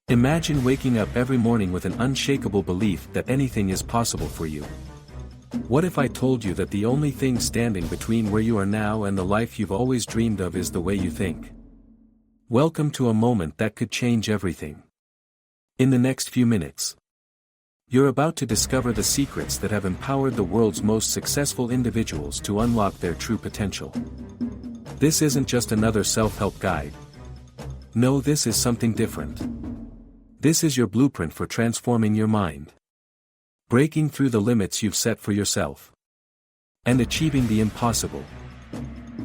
Imagine waking up every morning with an unshakable belief that anything is possible for you. What if I told you that the only thing standing between where you are now and the life you've always dreamed of is the way you think? Welcome to a moment that could change everything. In the next few minutes, you're about to discover the secrets that have empowered the world's most successful individuals to unlock their true potential. This isn't just another self-help guide. No, this is something different. This is your blueprint for transforming your mind, breaking through the limits you've set for yourself, and achieving the impossible.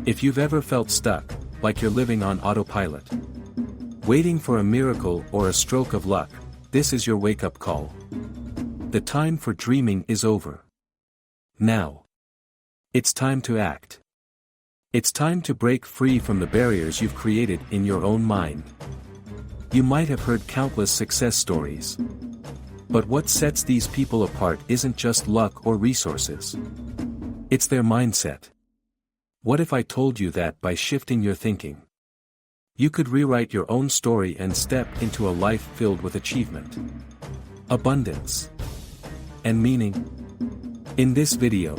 If you've ever felt stuck, like you're living on autopilot, waiting for a miracle or a stroke of luck, this is your wake-up call. The time for dreaming is over. Now, it's time to act. It's time to break free from the barriers you've created in your own mind. You might have heard countless success stories. But what sets these people apart isn't just luck or resources. It's their mindset. What if I told you that by shifting your thinking, you could rewrite your own story and step into a life filled with achievement, abundance, and meaning? In this video,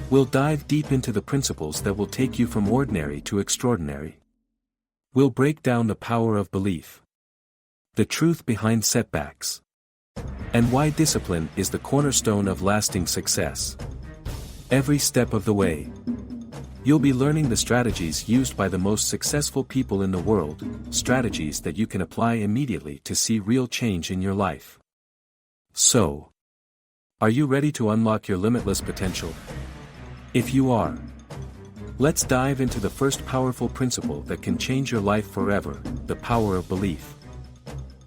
we'll dive deep into the principles that will take you from ordinary to extraordinary. We'll break down the power of belief, the truth behind setbacks, and why discipline is the cornerstone of lasting success. Every step of the way, you'll be learning the strategies used by the most successful people in the world, strategies that you can apply immediately to see real change in your life. So, are you ready to unlock your limitless potential? If you are, let's dive into the first powerful principle that can change your life forever, the power of belief.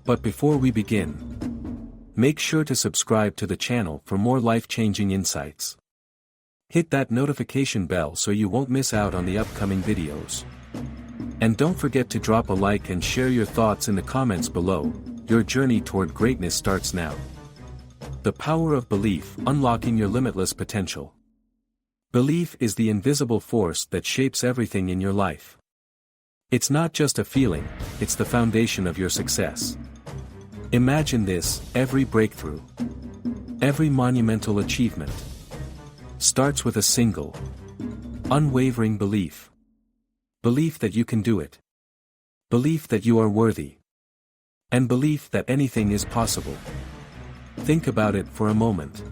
But before we begin, make sure to subscribe to the channel for more life-changing insights. Hit that notification bell so you won't miss out on the upcoming videos. And don't forget to drop a like and share your thoughts in the comments below. Your journey toward greatness starts now. The power of belief, unlocking your limitless potential. Belief is the invisible force that shapes everything in your life. It's not just a feeling, it's the foundation of your success. Imagine this: every breakthrough, every monumental achievement, starts with a single, unwavering belief. Belief that you can do it. Belief that you are worthy. And belief that anything is possible. Think about it for a moment.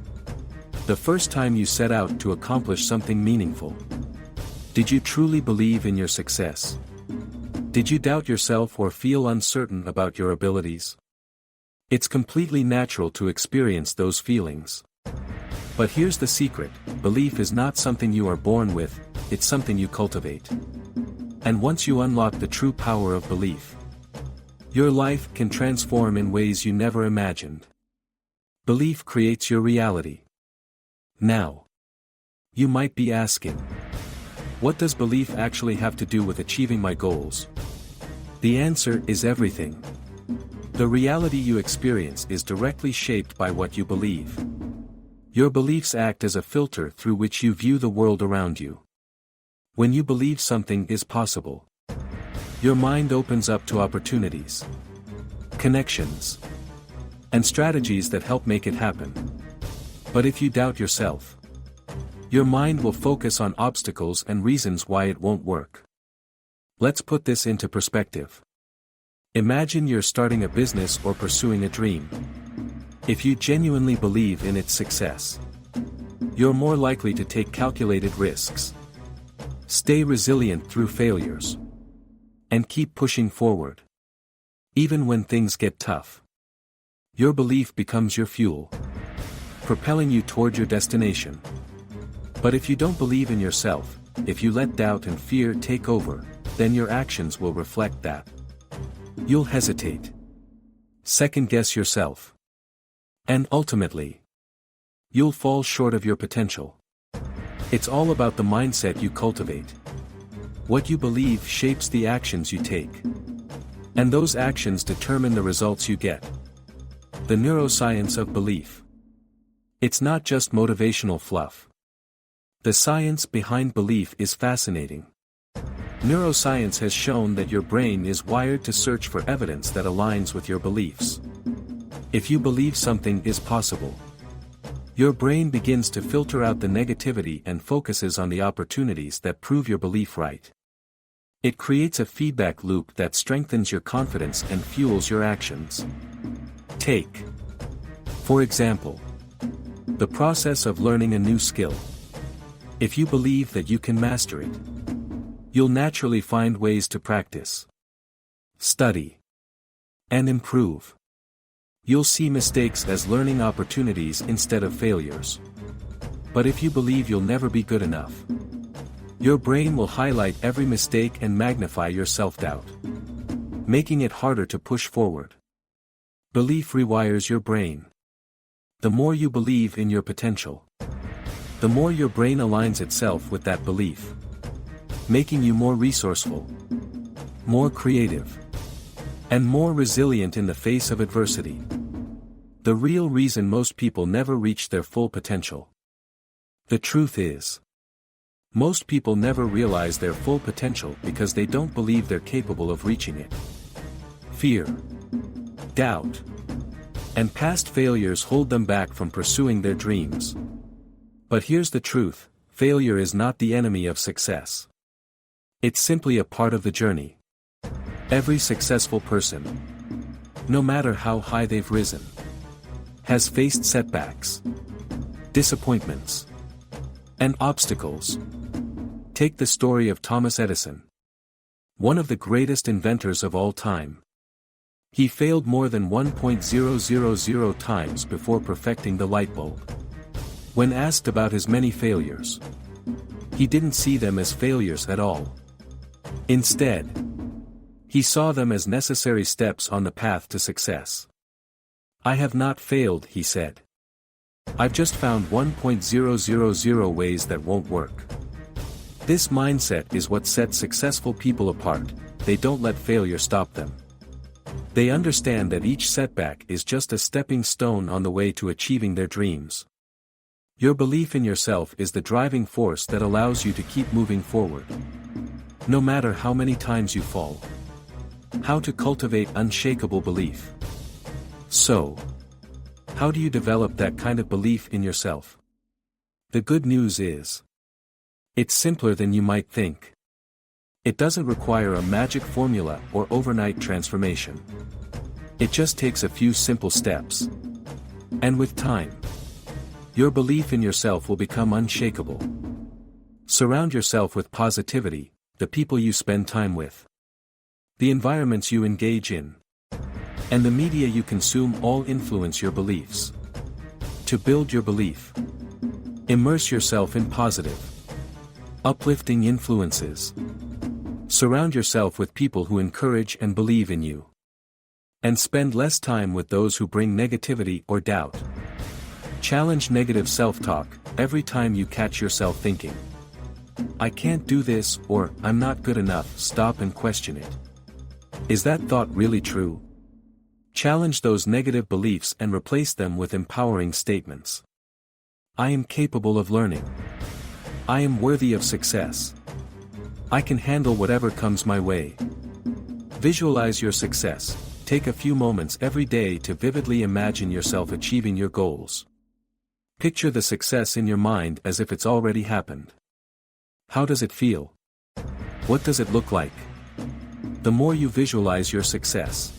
The first time you set out to accomplish something meaningful, did you truly believe in your success? Did you doubt yourself or feel uncertain about your abilities? It's completely natural to experience those feelings. But here's the secret: belief is not something you are born with, it's something you cultivate. And once you unlock the true power of belief, your life can transform in ways you never imagined. Belief creates your reality. Now, you might be asking, what does belief actually have to do with achieving my goals? The answer is everything. The reality you experience is directly shaped by what you believe. Your beliefs act as a filter through which you view the world around you. When you believe something is possible, your mind opens up to opportunities, connections, and strategies that help make it happen. But if you doubt yourself, your mind will focus on obstacles and reasons why it won't work. Let's put this into perspective. Imagine you're starting a business or pursuing a dream. If you genuinely believe in its success, you're more likely to take calculated risks, stay resilient through failures, and keep pushing forward. Even when things get tough, your belief becomes your fuel, propelling you toward your destination. But if you don't believe in yourself, if you let doubt and fear take over, then your actions will reflect that. You'll hesitate, second-guess yourself, and ultimately, you'll fall short of your potential. It's all about the mindset you cultivate. What you believe shapes the actions you take. And those actions determine the results you get. The neuroscience of belief. It's not just motivational fluff. The science behind belief is fascinating. Neuroscience has shown that your brain is wired to search for evidence that aligns with your beliefs. If you believe something is possible, your brain begins to filter out the negativity and focuses on the opportunities that prove your belief right. It creates a feedback loop that strengthens your confidence and fuels your actions. Take, for example, the process of learning a new skill. If you believe that you can master it, you'll naturally find ways to practice, study, and improve. You'll see mistakes as learning opportunities instead of failures. But if you believe you'll never be good enough, your brain will highlight every mistake and magnify your self-doubt, making it harder to push forward. Belief rewires your brain. The more you believe in your potential, the more your brain aligns itself with that belief, making you more resourceful, more creative, and more resilient in the face of adversity. The real reason most people never reach their full potential. The truth is, most people never realize their full potential because they don't believe they're capable of reaching it. Fear, doubt, and past failures hold them back from pursuing their dreams. But here's the truth: failure is not the enemy of success. It's simply a part of the journey. Every successful person, no matter how high they've risen, has faced setbacks, disappointments, and obstacles. Take the story of Thomas Edison, one of the greatest inventors of all time. He failed more than 1.000 times before perfecting the light bulb. When asked about his many failures, he didn't see them as failures at all. Instead, he saw them as necessary steps on the path to success. "I have not failed," he said. "I've just found 1.000 ways that won't work." This mindset is what sets successful people apart. They don't let failure stop them. They understand that each setback is just a stepping stone on the way to achieving their dreams. Your belief in yourself is the driving force that allows you to keep moving forward, no matter how many times you fall. How to cultivate unshakable belief. So, how do you develop that kind of belief in yourself? The good news is, it's simpler than you might think. It doesn't require a magic formula or overnight transformation. It just takes a few simple steps. And with time, your belief in yourself will become unshakable. Surround yourself with positivity, the people you spend time with, the environments you engage in, and the media you consume all influence your beliefs. To build your belief, immerse yourself in positive, uplifting influences. Surround yourself with people who encourage and believe in you. And spend less time with those who bring negativity or doubt. Challenge negative self-talk every time you catch yourself thinking, "I can't do this," or "I'm not good enough." Stop and question it. Is that thought really true? Challenge those negative beliefs and replace them with empowering statements. "I am capable of learning. I am worthy of success. I can handle whatever comes my way." Visualize your success. Take a few moments every day to vividly imagine yourself achieving your goals. Picture the success in your mind as if it's already happened. How does it feel? What does it look like? The more you visualize your success,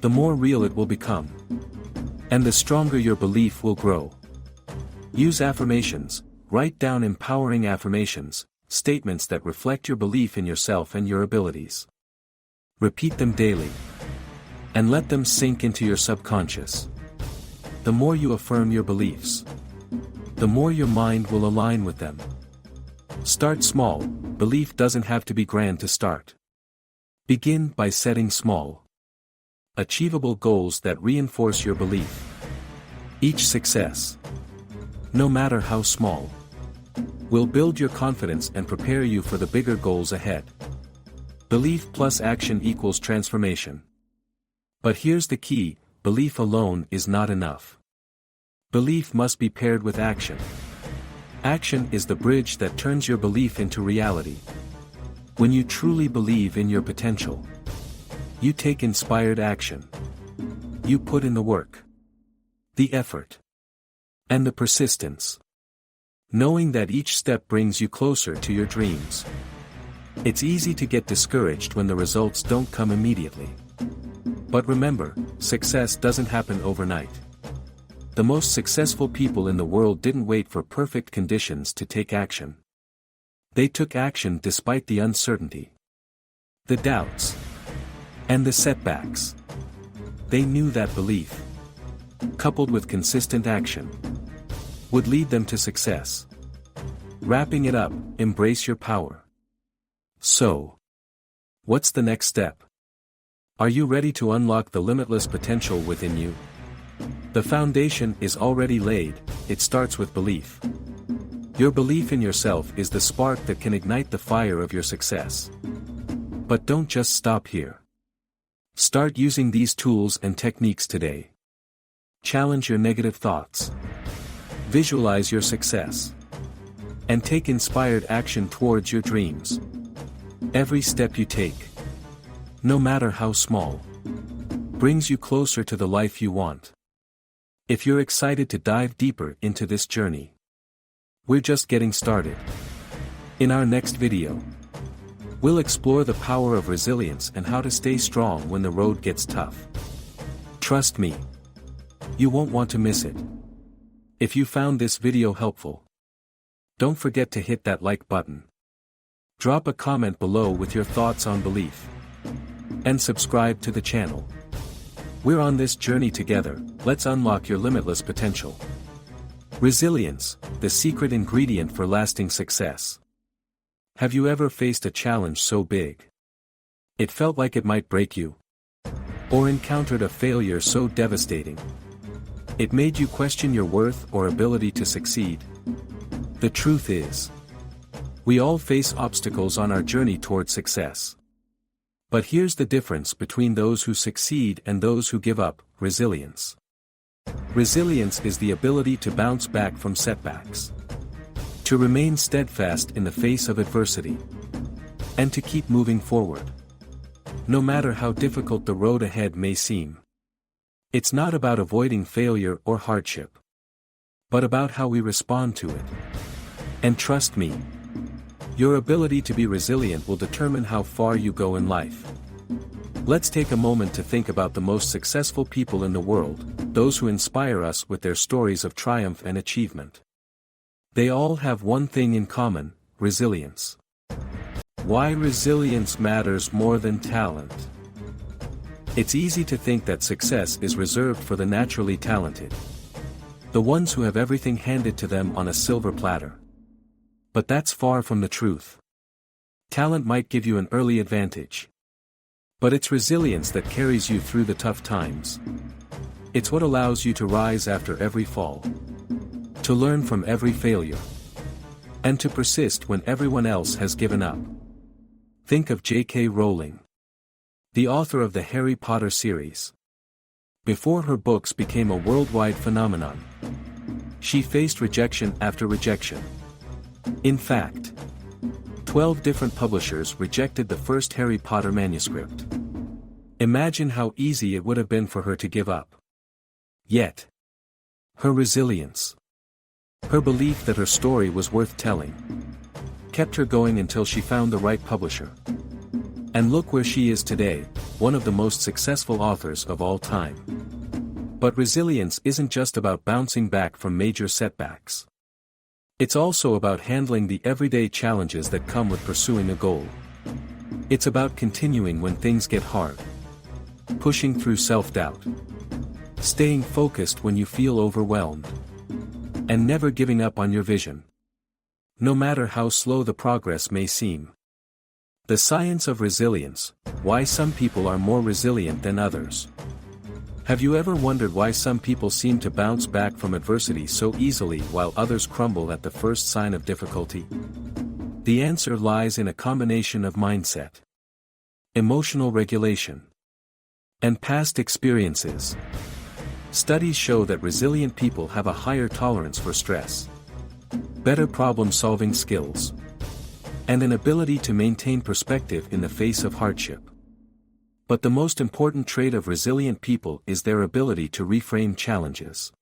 the more real it will become. And the stronger your belief will grow. Use affirmations. Write down empowering affirmations, statements that reflect your belief in yourself and your abilities. Repeat them daily, and let them sink into your subconscious. The more you affirm your beliefs, the more your mind will align with them. Start small. Belief doesn't have to be grand to start. Begin by setting small, achievable goals that reinforce your belief. Each success, no matter how small, will build your confidence and prepare you for the bigger goals ahead. Belief plus action equals transformation. But here's the key: belief alone is not enough. Belief must be paired with action. Action is the bridge that turns your belief into reality. When you truly believe in your potential, you take inspired action. You put in the work, the effort, and the persistence, knowing that each step brings you closer to your dreams. It's easy to get discouraged when the results don't come immediately. But remember, success doesn't happen overnight. The most successful people in the world didn't wait for perfect conditions to take action. They took action despite the uncertainty, the doubts, and the setbacks. They knew that belief, coupled with consistent action, would lead them to success. Wrapping it up, embrace your power. So, what's the next step? Are you ready to unlock the limitless potential within you? The foundation is already laid. It starts with belief. Your belief in yourself is the spark that can ignite the fire of your success. But don't just stop here. Start using these tools and techniques today. Challenge your negative thoughts. Visualize your success. And take inspired action towards your dreams. Every step you take, no matter how small, brings you closer to the life you want. If you're excited to dive deeper into this journey, we're just getting started. In our next video, we'll explore the power of resilience and how to stay strong when the road gets tough. Trust me, you won't want to miss it. If you found this video helpful, don't forget to hit that like button. Drop a comment below with your thoughts on belief. And subscribe to the channel. We're on this journey together. Let's unlock your limitless potential. Resilience, the secret ingredient for lasting success. Have you ever faced a challenge so big it felt like it might break you? Or encountered a failure so devastating it made you question your worth or ability to succeed? The truth is, we all face obstacles on our journey toward success. But here's the difference between those who succeed and those who give up: resilience. Resilience is the ability to bounce back from setbacks, to remain steadfast in the face of adversity, and to keep moving forward, no matter how difficult the road ahead may seem. It's not about avoiding failure or hardship, but about how we respond to it. And trust me, your ability to be resilient will determine how far you go in life. Let's take a moment to think about the most successful people in the world, those who inspire us with their stories of triumph and achievement. They all have one thing in common: resilience. Why resilience matters more than talent. It's easy to think that success is reserved for the naturally talented, the ones who have everything handed to them on a silver platter. But that's far from the truth. Talent might give you an early advantage, but it's resilience that carries you through the tough times. It's what allows you to rise after every fall, to learn from every failure, and to persist when everyone else has given up. Think of J.K. Rowling, the author of the Harry Potter series. Before her books became a worldwide phenomenon, she faced rejection after rejection. In fact, 12 different publishers rejected the first Harry Potter manuscript. Imagine how easy it would have been for her to give up. Yet, her resilience, her belief that her story was worth telling, kept her going until she found the right publisher. And look where she is today, one of the most successful authors of all time. But resilience isn't just about bouncing back from major setbacks. It's also about handling the everyday challenges that come with pursuing a goal. It's about continuing when things get hard, pushing through self-doubt, staying focused when you feel overwhelmed, and never giving up on your vision, no matter how slow the progress may seem. The science of resilience: why some people are more resilient than others. Have you ever wondered why some people seem to bounce back from adversity so easily while others crumble at the first sign of difficulty? The answer lies in a combination of mindset, emotional regulation, and past experiences. Studies show that resilient people have a higher tolerance for stress, better problem-solving skills, and an ability to maintain perspective in the face of hardship. But the most important trait of resilient people is their ability to reframe challenges.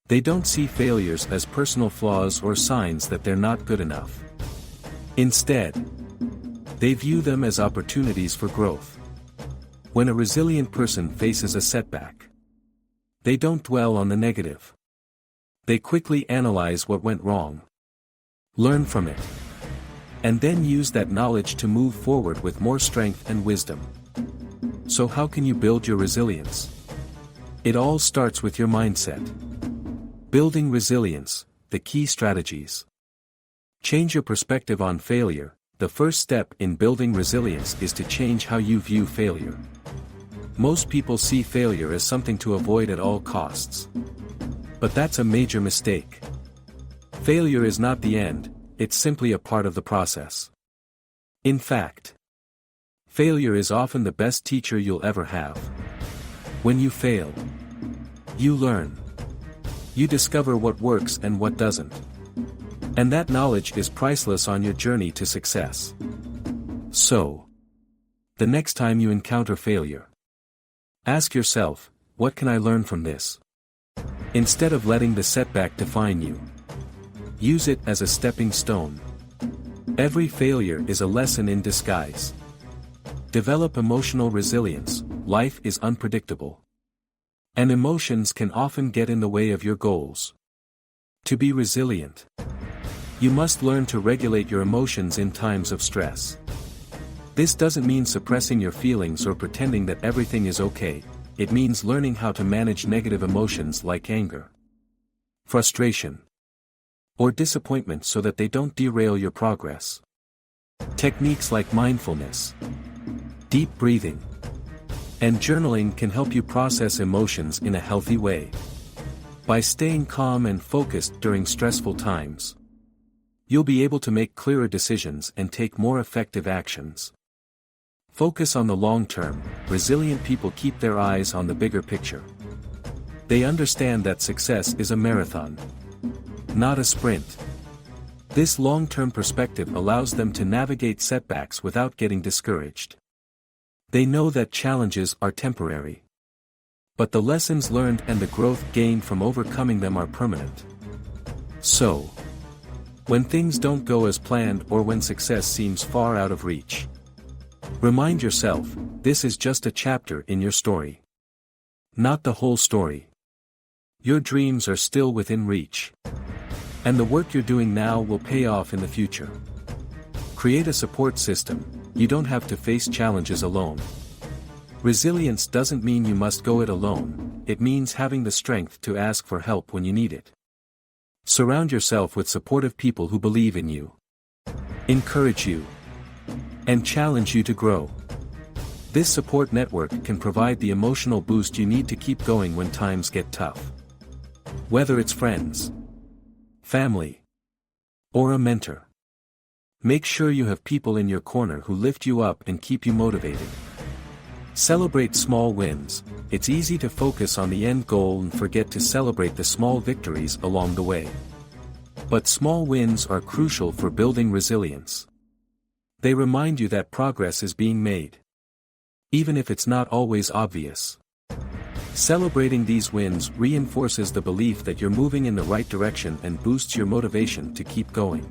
They don't see failures as personal flaws or signs that they're not good enough. Instead, they view them as opportunities for growth. When a resilient person faces a setback, they don't dwell on the negative. They quickly analyze what went wrong, learn from it, and then use that knowledge to move forward with more strength and wisdom. So how can you build your resilience? It all starts with your mindset. Building resilience, the key strategies. Change your perspective on failure. The first step in building resilience is to change how you view failure. Most people see failure as something to avoid at all costs. But that's a major mistake. Failure is not the end, it's simply a part of the process. In fact, failure is often the best teacher you'll ever have. When you fail, you learn. You discover what works and what doesn't. And that knowledge is priceless on your journey to success. So, the next time you encounter failure, ask yourself, what can I learn from this? Instead of letting the setback define you, use it as a stepping stone. Every failure is a lesson in disguise. Develop emotional resilience. Life is unpredictable, and emotions can often get in the way of your goals. To be resilient, you must learn to regulate your emotions in times of stress. This doesn't mean suppressing your feelings or pretending that everything is okay. It means learning how to manage negative emotions like anger, frustration, or disappointment so that they don't derail your progress. Techniques like mindfulness, deep breathing, and journaling can help you process emotions in a healthy way. By staying calm and focused during stressful times, you'll be able to make clearer decisions and take more effective actions. Focus on the long term. Resilient people keep their eyes on the bigger picture. They understand that success is a marathon, not a sprint. This long-term perspective allows them to navigate setbacks without getting discouraged. They know that challenges are temporary, but the lessons learned and the growth gained from overcoming them are permanent. So, when things don't go as planned or when success seems far out of reach, remind yourself, this is just a chapter in your story, not the whole story. Your dreams are still within reach, and the work you're doing now will pay off in the future. Create a support system. You don't have to face challenges alone. Resilience doesn't mean you must go it alone, it means having the strength to ask for help when you need it. Surround yourself with supportive people who believe in you, encourage you, and challenge you to grow. This support network can provide the emotional boost you need to keep going when times get tough. Whether it's friends, family, or a mentor, make sure you have people in your corner who lift you up and keep you motivated. Celebrate small wins. It's easy to focus on the end goal and forget to celebrate the small victories along the way. But small wins are crucial for building resilience. They remind you that progress is being made, even if it's not always obvious. Celebrating these wins reinforces the belief that you're moving in the right direction and boosts your motivation to keep going.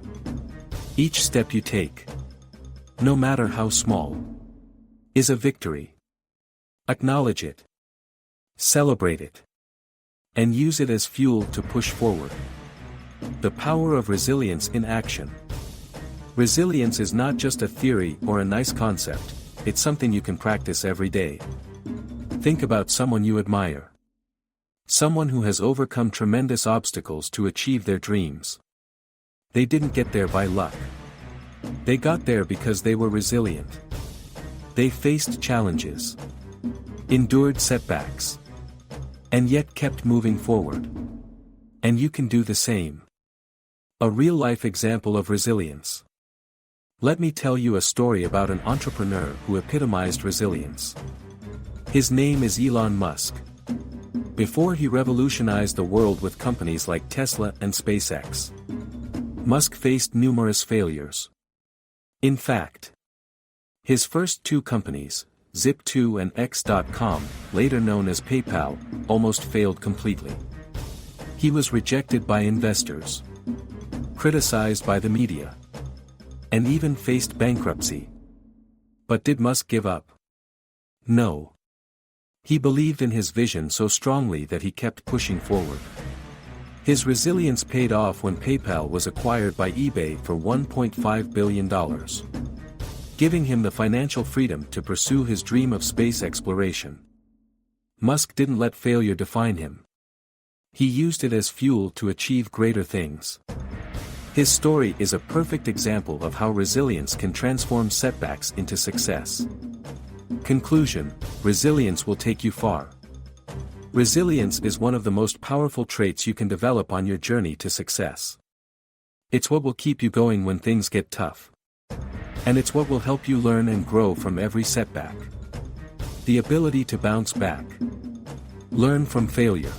Each step you take, no matter how small, is a victory. Acknowledge it, celebrate it, and use it as fuel to push forward. The power of resilience in action. Resilience is not just a theory or a nice concept, it's something you can practice every day. Think about someone you admire. Someone who has overcome tremendous obstacles to achieve their dreams. They didn't get there by luck. They got there because they were resilient. They faced challenges, endured setbacks, and yet kept moving forward. And you can do the same. A real-life example of resilience. Let me tell you a story about an entrepreneur who epitomized resilience. His name is Elon Musk. Before he revolutionized the world with companies like Tesla and SpaceX, Musk faced numerous failures. In fact, his first two companies, Zip2 and X.com, later known as PayPal, almost failed completely. He was rejected by investors, criticized by the media, and even faced bankruptcy. But did Musk give up? No. He believed in his vision so strongly that he kept pushing forward. His resilience paid off when PayPal was acquired by eBay for $1.5 billion, giving him the financial freedom to pursue his dream of space exploration. Musk didn't let failure define him. He used it as fuel to achieve greater things. His story is a perfect example of how resilience can transform setbacks into success. Conclusion: resilience will take you far. Resilience is one of the most powerful traits you can develop on your journey to success. It's what will keep you going when things get tough. And it's what will help you learn and grow from every setback. The ability to bounce back, learn from failure,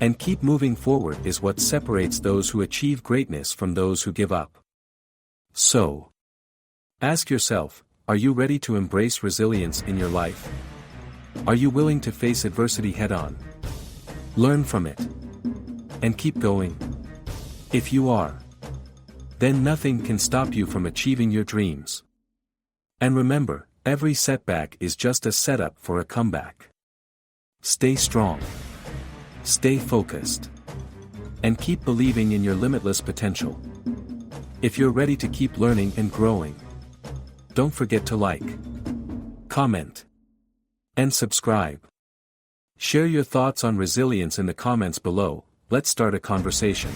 and keep moving forward is what separates those who achieve greatness from those who give up. So, ask yourself, are you ready to embrace resilience in your life? Are you willing to face adversity head-on? Learn from it, and keep going. If you are, then nothing can stop you from achieving your dreams. And remember, every setback is just a setup for a comeback. Stay strong. Stay focused. And keep believing in your limitless potential. If you're ready to keep learning and growing, don't forget to like, comment, and subscribe. Share your thoughts on resilience in the comments below. Let's start a conversation.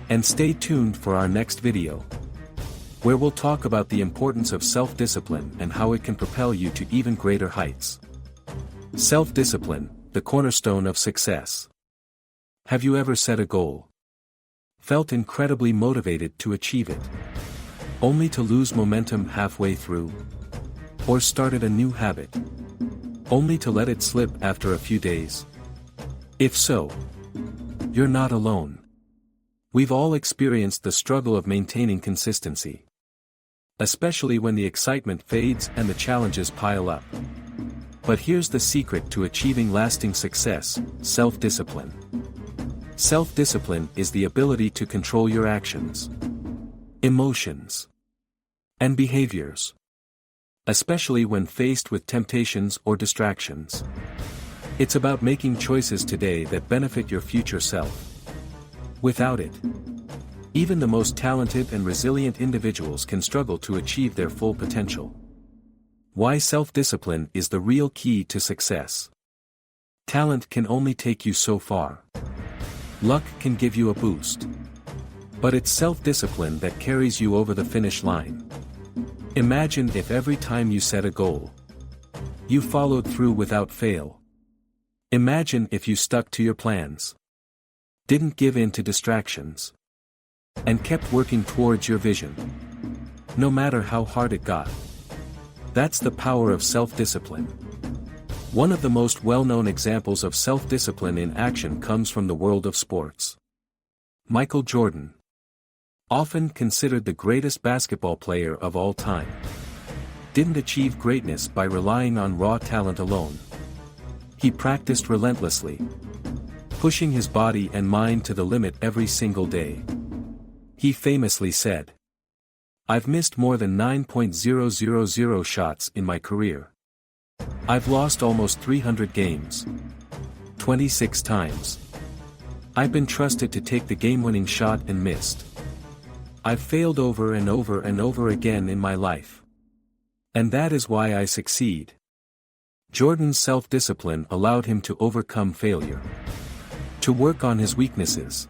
And stay tuned for our next video, where we'll talk about the importance of self-discipline and how it can propel you to even greater heights. Self-discipline, the cornerstone of success. Have you ever set a goal, felt incredibly motivated to achieve it, only to lose momentum halfway through? Or started a new habit, only to let it slip after a few days? If so, you're not alone. We've all experienced the struggle of maintaining consistency, especially when the excitement fades and the challenges pile up. But here's the secret to achieving lasting success: self-discipline. Self-discipline is the ability to control your actions, emotions, and behaviors, especially when faced with temptations or distractions. It's about making choices today that benefit your future self. Without it, even the most talented and resilient individuals can struggle to achieve their full potential. Why self-discipline is the real key to success. Talent can only take you so far. Luck can give you a boost. But it's self-discipline that carries you over the finish line. Imagine if every time you set a goal, you followed through without fail. Imagine if you stuck to your plans, didn't give in to distractions, and kept working towards your vision, no matter how hard it got. That's the power of self-discipline. One of the most well-known examples of self-discipline in action comes from the world of sports. Michael Jordan, often considered the greatest basketball player of all time, didn't achieve greatness by relying on raw talent alone. He practiced relentlessly, pushing his body and mind to the limit every single day. He famously said, "I've missed more than 9,000 shots in my career. I've lost almost 300 games. 26 times. I've been trusted to take the game-winning shot and missed. I've failed over and over and over again in my life. And that is why I succeed." Jordan's self-discipline allowed him to overcome failure, to work on his weaknesses,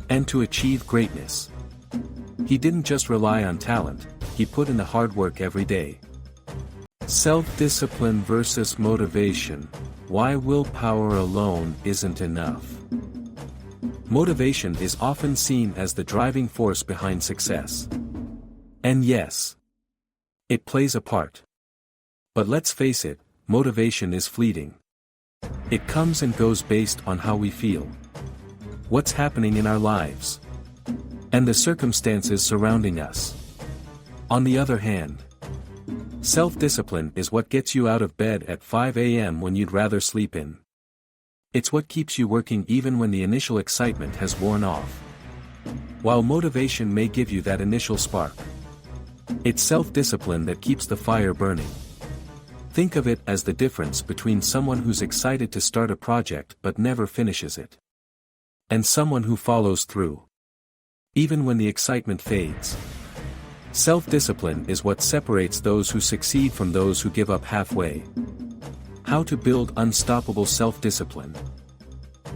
and to achieve greatness. He didn't just rely on talent, he put in the hard work every day. Self-discipline versus motivation: why willpower alone isn't enough. Motivation is often seen as the driving force behind success. And yes, it plays a part. But let's face it, motivation is fleeting. It comes and goes based on how we feel, what's happening in our lives, and the circumstances surrounding us. On the other hand, self-discipline is what gets you out of bed at 5 a.m. when you'd rather sleep in. It's what keeps you working even when the initial excitement has worn off. While motivation may give you that initial spark, it's self-discipline that keeps the fire burning. Think of it as the difference between someone who's excited to start a project but never finishes it, and someone who follows through, even when the excitement fades. Self-discipline is what separates those who succeed from those who give up halfway. How to build unstoppable self-discipline.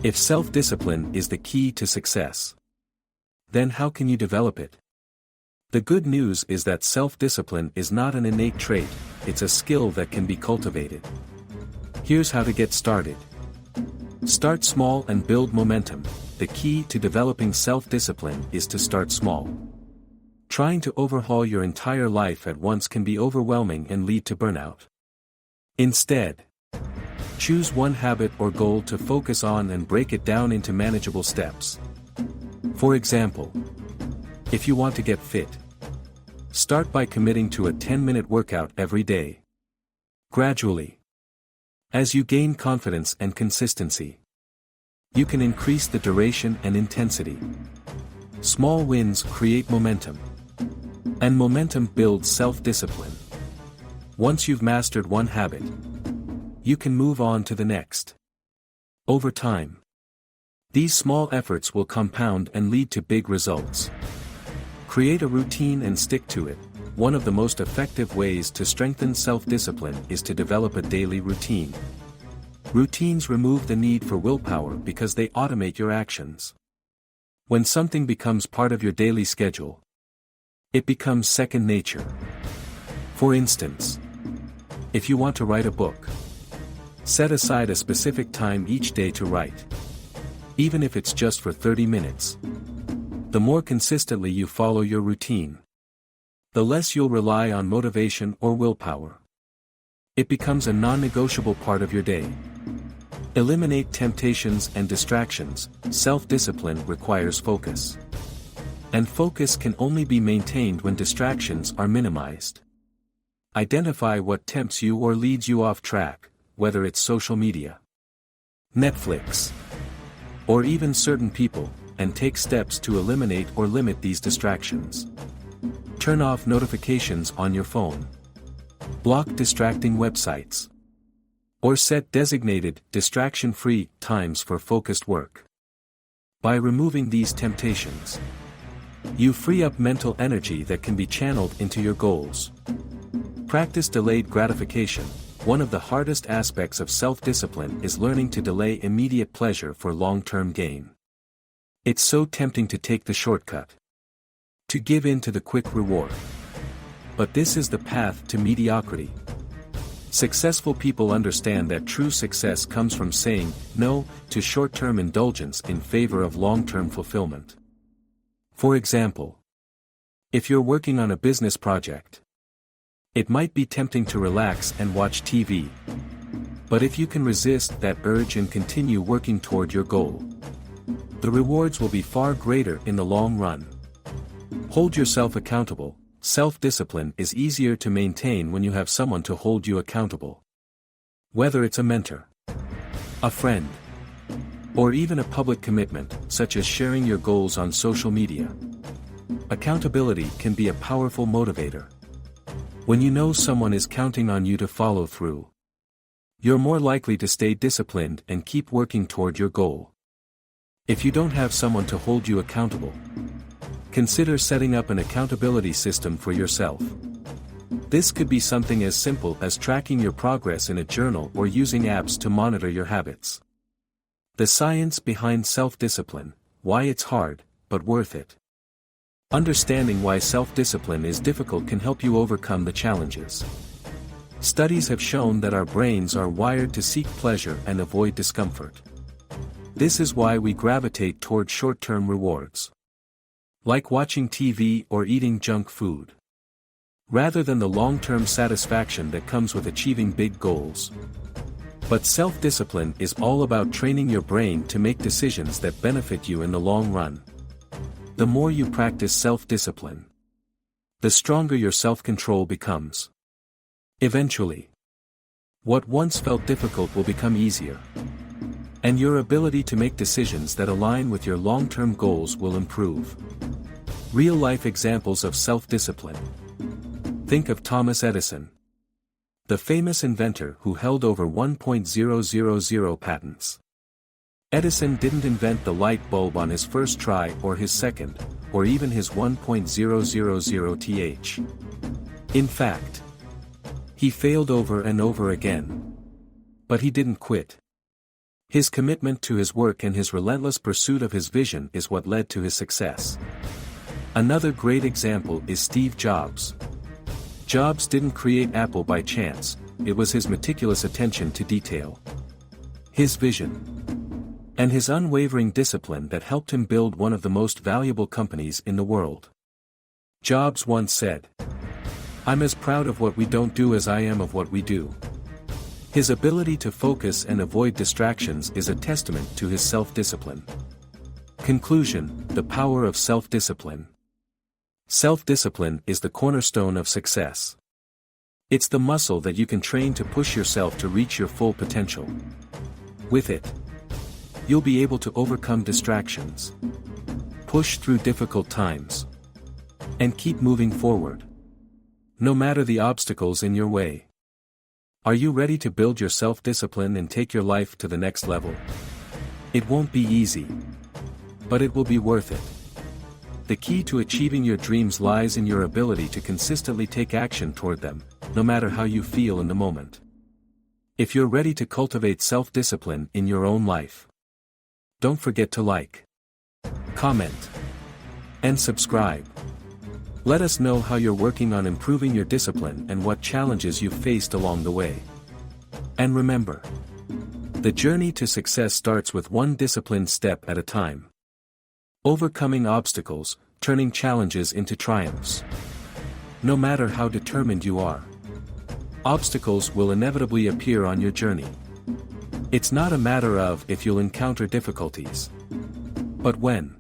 If self-discipline is the key to success, then how can you develop it? The good news is that self-discipline is not an innate trait, it's a skill that can be cultivated. Here's how to get started. Start small and build momentum. The key to developing self-discipline is to start small. Trying to overhaul your entire life at once can be overwhelming and lead to burnout. Instead, choose one habit or goal to focus on and break it down into manageable steps. For example, if you want to get fit, start by committing to a 10-minute workout every day. Gradually, as you gain confidence and consistency, you can increase the duration and intensity. Small wins create momentum, and momentum builds self-discipline. Once you've mastered one habit, you can move on to the next. Over time, these small efforts will compound and lead to big results. Create a routine and stick to it. One of the most effective ways to strengthen self-discipline is to develop a daily routine. Routines remove the need for willpower because they automate your actions. When something becomes part of your daily schedule, it becomes second nature. For instance, if you want to write a book, set aside a specific time each day to write. Even if it's just for 30 minutes. The more consistently you follow your routine, the less you'll rely on motivation or willpower. It becomes a non-negotiable part of your day. Eliminate temptations and distractions. Self-discipline requires focus. And focus can only be maintained when distractions are minimized. Identify what tempts you or leads you off track, whether it's social media, Netflix, or even certain people, and take steps to eliminate or limit these distractions. Turn off notifications on your phone. Block distracting websites. Or set designated, distraction-free times for focused work. By removing these temptations, you free up mental energy that can be channeled into your goals. Practice delayed gratification. One of the hardest aspects of self-discipline is learning to delay immediate pleasure for long-term gain. It's so tempting to take the shortcut, to give in to the quick reward. But this is the path to mediocrity. Successful people understand that true success comes from saying no to short-term indulgence in favor of long-term fulfillment. For example, if you're working on a business project, it might be tempting to relax and watch TV. But if you can resist that urge and continue working toward your goal, the rewards will be far greater in the long run. Hold yourself accountable. Self-discipline is easier to maintain when you have someone to hold you accountable. Whether it's a mentor, a friend, or even a public commitment, such as sharing your goals on social media. Accountability can be a powerful motivator. When you know someone is counting on you to follow through, you're more likely to stay disciplined and keep working toward your goal. If you don't have someone to hold you accountable, consider setting up an accountability system for yourself. This could be something as simple as tracking your progress in a journal or using apps to monitor your habits. The science behind self-discipline, why it's hard, but worth it. Understanding why self-discipline is difficult can help you overcome the challenges. Studies have shown that our brains are wired to seek pleasure and avoid discomfort. This is why we gravitate toward short-term rewards, like watching TV or eating junk food, rather than the long-term satisfaction that comes with achieving big goals. But self-discipline is all about training your brain to make decisions that benefit you in the long run. The more you practice self-discipline, the stronger your self-control becomes. Eventually, what once felt difficult will become easier. And your ability to make decisions that align with your long-term goals will improve. Real-life examples of self-discipline. Think of Thomas Edison, the famous inventor who held over 1,000 patents. Edison didn't invent the light bulb on his first try or his second, or even his 1,000th. In fact, he failed over and over again. But he didn't quit. His commitment to his work and his relentless pursuit of his vision is what led to his success. Another great example is Steve Jobs. Jobs didn't create Apple by chance, it was his meticulous attention to detail, his vision, and his unwavering discipline that helped him build one of the most valuable companies in the world. Jobs once said, "I'm as proud of what we don't do as I am of what we do." His ability to focus and avoid distractions is a testament to his self-discipline. Conclusion: the power of self-discipline. Self-discipline is the cornerstone of success. It's the muscle that you can train to push yourself to reach your full potential. With it, you'll be able to overcome distractions, push through difficult times, and keep moving forward, no matter the obstacles in your way. Are you ready to build your self-discipline and take your life to the next level? It won't be easy, but it will be worth it. The key to achieving your dreams lies in your ability to consistently take action toward them, no matter how you feel in the moment. If you're ready to cultivate self-discipline in your own life, don't forget to like, comment, and subscribe. Let us know how you're working on improving your discipline and what challenges you've faced along the way. And remember, the journey to success starts with one disciplined step at a time. Overcoming obstacles, turning challenges into triumphs. No matter how determined you are, obstacles will inevitably appear on your journey. It's not a matter of if you'll encounter difficulties, but when.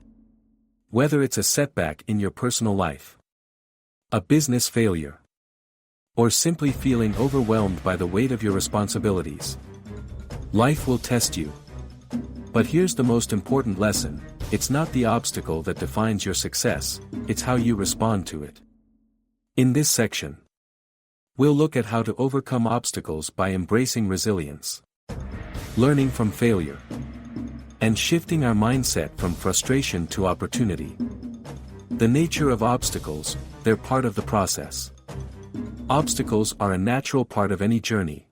Whether it's a setback in your personal life, a business failure, or simply feeling overwhelmed by the weight of your responsibilities, life will test you. But here's the most important lesson: it's not the obstacle that defines your success, it's how you respond to it. In this section, we'll look at how to overcome obstacles by embracing resilience, learning from failure, and shifting our mindset from frustration to opportunity. The nature of obstacles: they're part of the process. Obstacles are a natural part of any journey.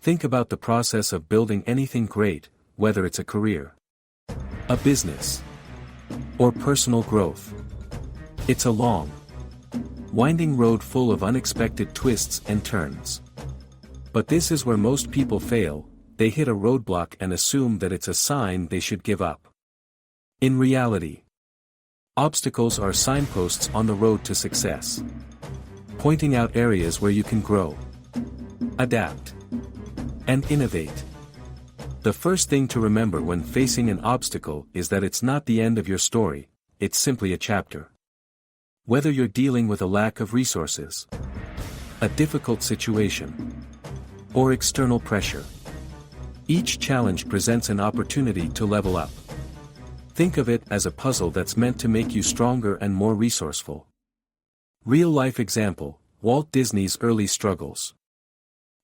Think about the process of building anything great, whether it's a career, a business, or personal growth. It's a long, winding road full of unexpected twists and turns. But this is where most people fail: they hit a roadblock and assume that it's a sign they should give up. In reality, obstacles are signposts on the road to success, pointing out areas where you can grow, adapt, and innovate. The first thing to remember when facing an obstacle is that it's not the end of your story, it's simply a chapter. Whether you're dealing with a lack of resources, a difficult situation, or external pressure, each challenge presents an opportunity to level up. Think of it as a puzzle that's meant to make you stronger and more resourceful. Real-life example: Walt Disney's early struggles.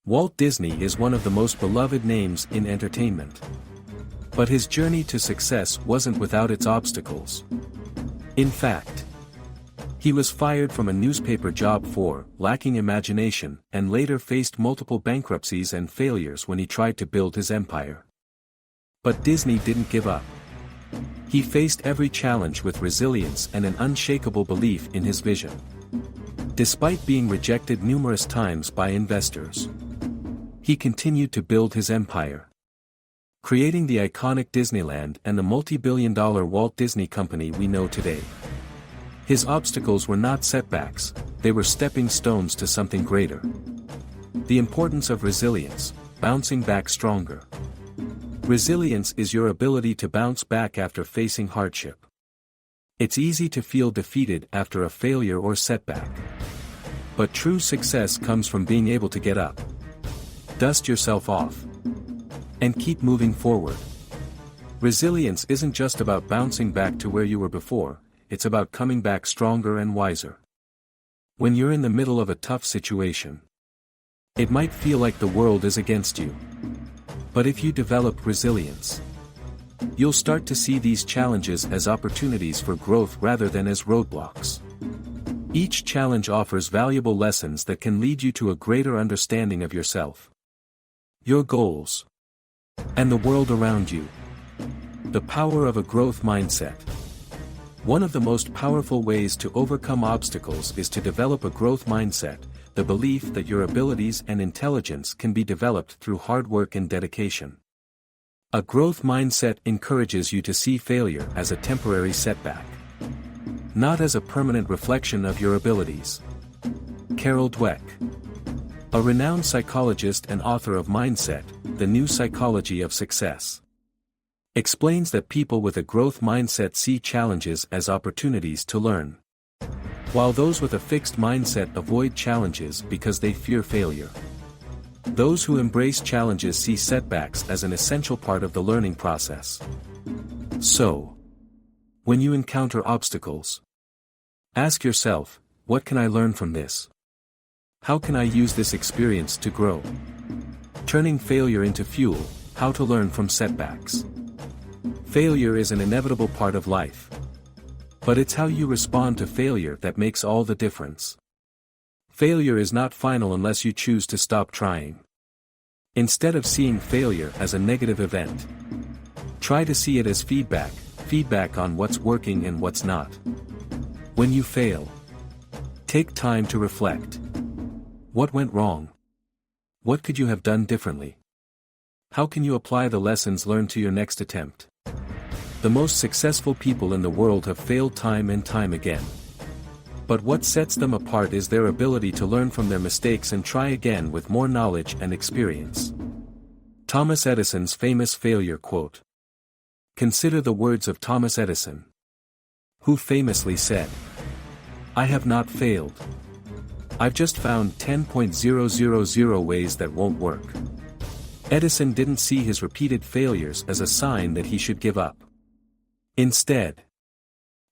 Walt Disney is one of the most beloved names in entertainment. But his journey to success wasn't without its obstacles. In fact, he was fired from a newspaper job for lacking imagination, and later faced multiple bankruptcies and failures when he tried to build his empire. But Disney didn't give up. He faced every challenge with resilience and an unshakable belief in his vision. Despite being rejected numerous times by investors, he continued to build his empire, creating the iconic Disneyland and the multi-billion-dollar Walt Disney Company we know today. His obstacles were not setbacks, they were stepping stones to something greater. The importance of resilience: bouncing back stronger. Resilience is your ability to bounce back after facing hardship. It's easy to feel defeated after a failure or setback. But true success comes from being able to get up, dust yourself off, and keep moving forward. Resilience isn't just about bouncing back to where you were before, it's about coming back stronger and wiser. When you're in the middle of a tough situation, it might feel like the world is against you. But if you develop resilience, you'll start to see these challenges as opportunities for growth rather than as roadblocks. Each challenge offers valuable lessons that can lead you to a greater understanding of yourself, your goals, and the world around you. The power of a growth mindset. One of the most powerful ways to overcome obstacles is to develop a growth mindset, the belief that your abilities and intelligence can be developed through hard work and dedication. A growth mindset encourages you to see failure as a temporary setback, not as a permanent reflection of your abilities. Carol Dweck, a renowned psychologist and author of Mindset, The New Psychology of Success, explains that people with a growth mindset see challenges as opportunities to learn, while those with a fixed mindset avoid challenges because they fear failure. Those who embrace challenges see setbacks as an essential part of the learning process. So, when you encounter obstacles, ask yourself, what can I learn from this? How can I use this experience to grow? Turning failure into fuel, how to learn from setbacks. Failure is an inevitable part of life. But it's how you respond to failure that makes all the difference. Failure is not final unless you choose to stop trying. Instead of seeing failure as a negative event, try to see it as feedback on what's working and what's not. When you fail, take time to reflect. What went wrong? What could you have done differently? How can you apply the lessons learned to your next attempt? The most successful people in the world have failed time and time again. But what sets them apart is their ability to learn from their mistakes and try again with more knowledge and experience. Thomas Edison's famous failure quote. Consider the words of Thomas Edison, who famously said, "I have not failed. I've just found 10,000 ways that won't work." Edison didn't see his repeated failures as a sign that he should give up. Instead,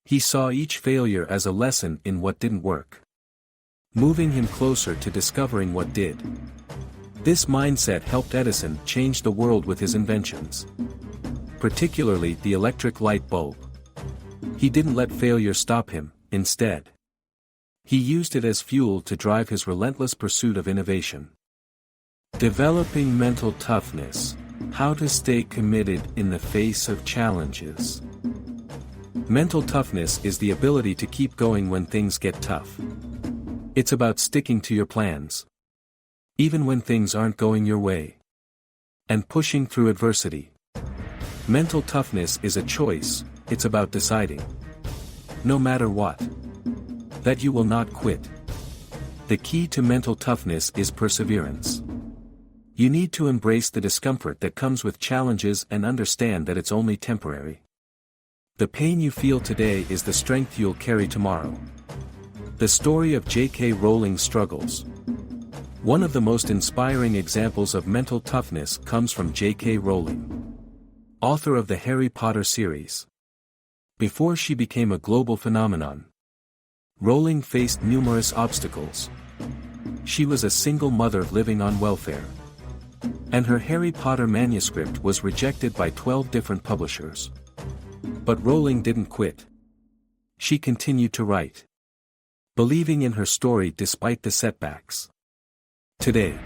he saw each failure as a lesson in what didn't work, moving him closer to discovering what did. This mindset helped Edison change the world with his inventions, particularly the electric light bulb. He didn't let failure stop him, instead, he used it as fuel to drive his relentless pursuit of innovation. Developing mental toughness, how to stay committed in the face of challenges. Mental toughness is the ability to keep going when things get tough. It's about sticking to your plans, even when things aren't going your way, and pushing through adversity. Mental toughness is a choice, it's about deciding, no matter what, that you will not quit. The key to mental toughness is perseverance. You need to embrace the discomfort that comes with challenges and understand that it's only temporary. The pain you feel today is the strength you'll carry tomorrow. The story of J.K. Rowling's struggles. One of the most inspiring examples of mental toughness comes from J.K. Rowling, author of the Harry Potter series. Before she became a global phenomenon, Rowling faced numerous obstacles. She was a single mother living on welfare, and her Harry Potter manuscript was rejected by 12 different publishers. But Rowling didn't quit. She continued to write, believing in her story despite the setbacks. Today,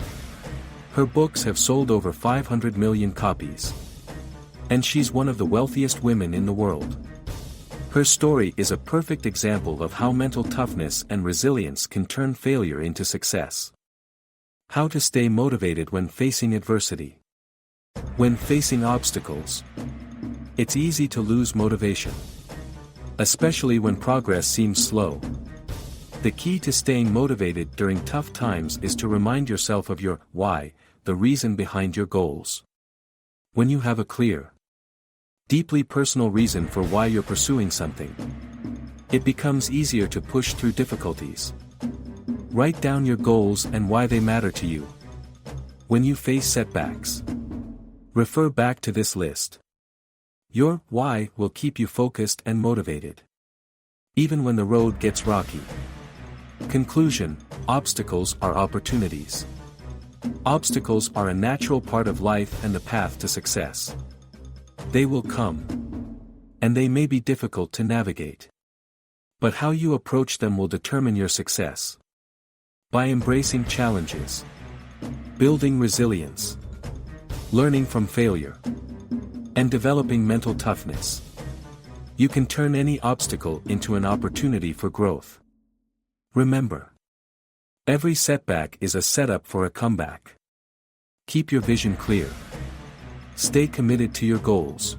her books have sold over 500 million copies, and she's one of the wealthiest women in the world. Her story is a perfect example of how mental toughness and resilience can turn failure into success. How to stay motivated when facing adversity. When facing obstacles, it's easy to lose motivation, especially when progress seems slow. The key to staying motivated during tough times is to remind yourself of your why, the reason behind your goals. When you have a clear, deeply personal reason for why you're pursuing something, It becomes easier to push through difficulties. Write down your goals and why they matter to you. When you face setbacks, refer back to this list. Your why will keep you focused and motivated, even when the road gets rocky. Conclusion: obstacles are opportunities. Obstacles are a natural part of life and the path to success. They will come, and they may be difficult to navigate. But how you approach them will determine your success. By embracing challenges, building resilience, learning from failure, and developing mental toughness, you can turn any obstacle into an opportunity for growth. Remember, every setback is a setup for a comeback. Keep your vision clear. Stay committed to your goals.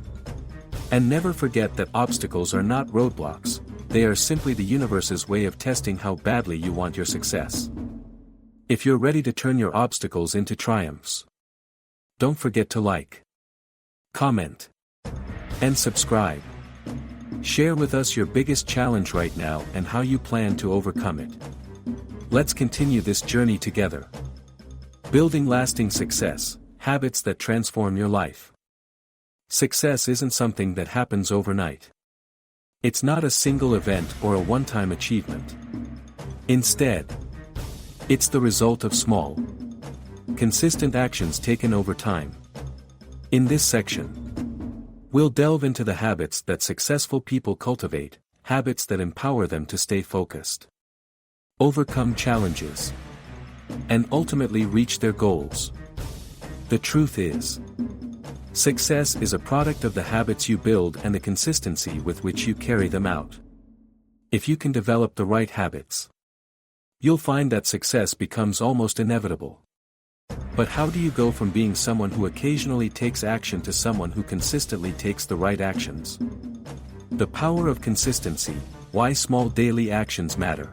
And never forget that obstacles are not roadblocks, they are simply the universe's way of testing how badly you want your success. If you're ready to turn your obstacles into triumphs, don't forget to like, comment, and subscribe. Share with us your biggest challenge right now and how you plan to overcome it. Let's continue this journey together. Building lasting success, habits that transform your life. Success isn't something that happens overnight. It's not a single event or a one-time achievement. Instead, it's the result of small, consistent actions taken over time. In this section, we'll delve into the habits that successful people cultivate, habits that empower them to stay focused, overcome challenges, and ultimately reach their goals. The truth is, success is a product of the habits you build and the consistency with which you carry them out. If you can develop the right habits, you'll find that success becomes almost inevitable. But how do you go from being someone who occasionally takes action to someone who consistently takes the right actions? The power of consistency, why small daily actions matter.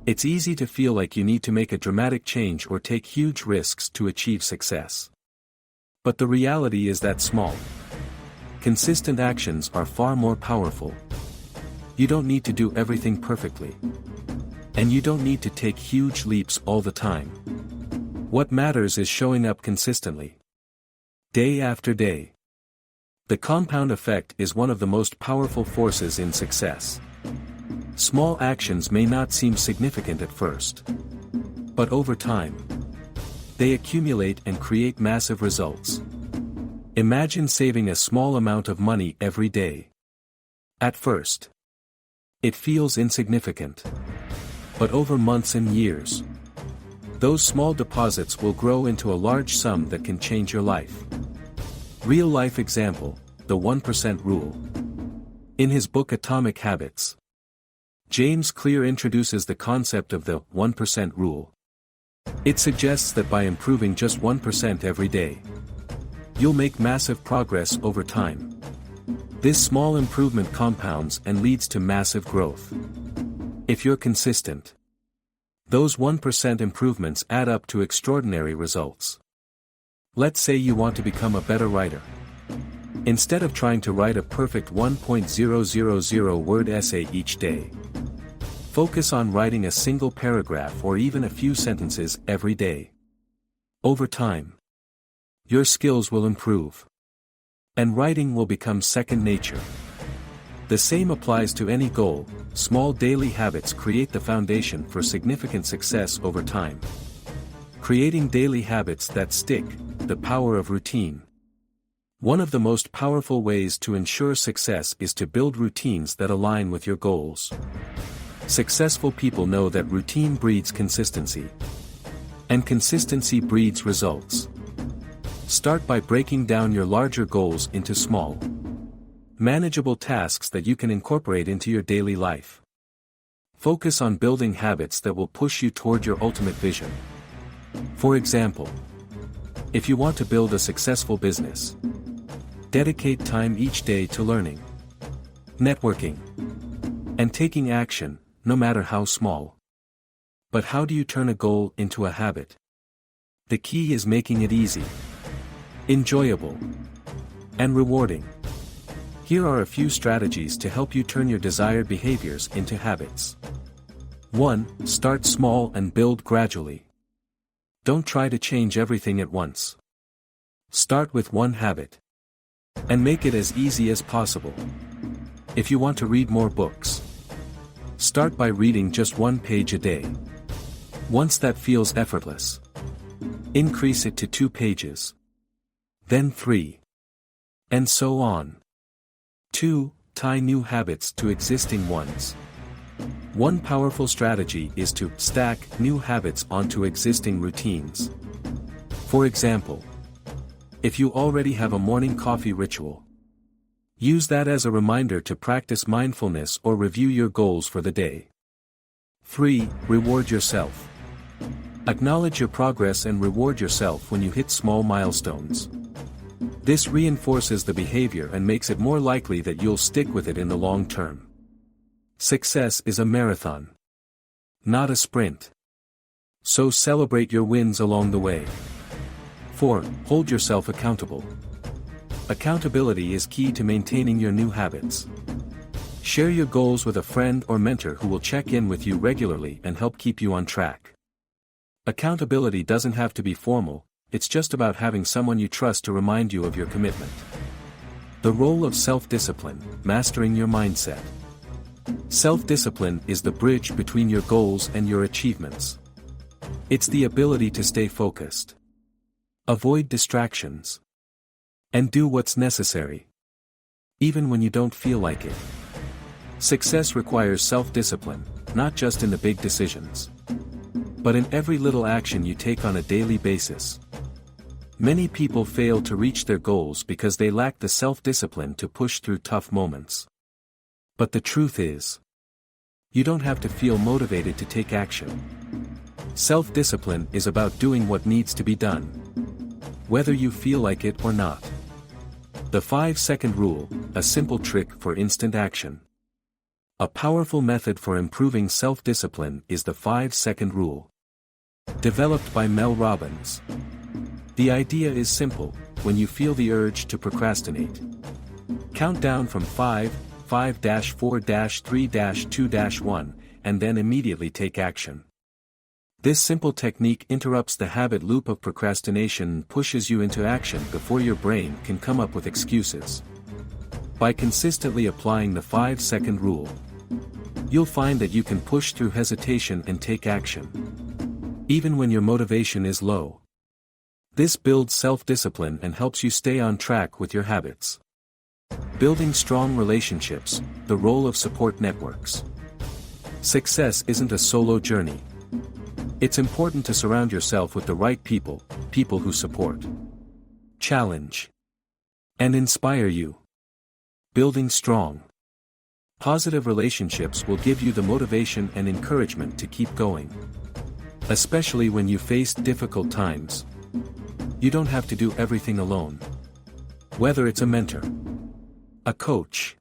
It's easy to feel like you need to make a dramatic change or take huge risks to achieve success. But the reality is that small, consistent actions are far more powerful. You don't need to do everything perfectly. And you don't need to take huge leaps all the time. What matters is showing up consistently, day after day. The compound effect is one of the most powerful forces in success. Small actions may not seem significant at first, but over time, they accumulate and create massive results. Imagine saving a small amount of money every day. At first, it feels insignificant. But over months and years, those small deposits will grow into a large sum that can change your life. Real-life example, the 1% rule. In his book Atomic Habits, James Clear introduces the concept of the 1% rule. It suggests that by improving just 1% every day, you'll make massive progress over time. This small improvement compounds and leads to massive growth. If you're consistent, those 1% improvements add up to extraordinary results. Let's say you want to become a better writer. Instead of trying to write a perfect 1.000 word essay each day, focus on writing a single paragraph or even a few sentences every day. Over time, your skills will improve, and writing will become second nature. The same applies to any goal. Small daily habits create the foundation for significant success over time. Creating daily habits that stick, the power of routine. One of the most powerful ways to ensure success is to build routines that align with your goals. Successful people know that routine breeds consistency, and consistency breeds results. Start by breaking down your larger goals into small, manageable tasks that you can incorporate into your daily life. Focus on building habits that will push you toward your ultimate vision. For example, if you want to build a successful business, dedicate time each day to learning, networking, and taking action, no matter how small. But how do you turn a goal into a habit? The key is making it easy, enjoyable, and rewarding. Here are a few strategies to help you turn your desired behaviors into habits. 1. Start small and build gradually. Don't try to change everything at once. Start with one habit. And make it as easy as possible. If you want to read more books, start by reading just 1 page a day. Once that feels effortless, increase it to 2 pages. Then 3. And so on. 2. Tie new habits to existing ones. One powerful strategy is to stack new habits onto existing routines. For example, if you already have a morning coffee ritual, use that as a reminder to practice mindfulness or review your goals for the day. 3. Reward yourself. Acknowledge your progress and reward yourself when you hit small milestones. This reinforces the behavior and makes it more likely that you'll stick with it in the long term. Success is a marathon, not a sprint. So celebrate your wins along the way. 4. Hold yourself accountable. Accountability is key to maintaining your new habits. Share your goals with a friend or mentor who will check in with you regularly and help keep you on track. Accountability doesn't have to be formal, it's just about having someone you trust to remind you of your commitment. The role of self-discipline, mastering your mindset. Self-discipline is the bridge between your goals and your achievements. It's the ability to stay focused, avoid distractions, and do what's necessary, even when you don't feel like it. Success requires self-discipline, not just in the big decisions, but in every little action you take on a daily basis. Many people fail to reach their goals because they lack the self-discipline to push through tough moments. But the truth is, you don't have to feel motivated to take action. Self-discipline is about doing what needs to be done, whether you feel like it or not. The 5-second rule, a simple trick for instant action. A powerful method for improving self-discipline is the 5-second rule. Developed by Mel Robbins. The idea is simple: when you feel the urge to procrastinate, count down from 5, 5-4-3-2-1, and then immediately take action. This simple technique interrupts the habit loop of procrastination and pushes you into action before your brain can come up with excuses. By consistently applying the 5-second rule, you'll find that you can push through hesitation and take action, even when your motivation is low. This builds self-discipline and helps you stay on track with your habits. Building strong relationships, the role of support networks. Success isn't a solo journey. It's important to surround yourself with the right people, people who support, challenge, and inspire you. Building strong, positive relationships will give you the motivation and encouragement to keep going. Especially when you face difficult times. You don't have to do everything alone. Whether it's a mentor, a coach,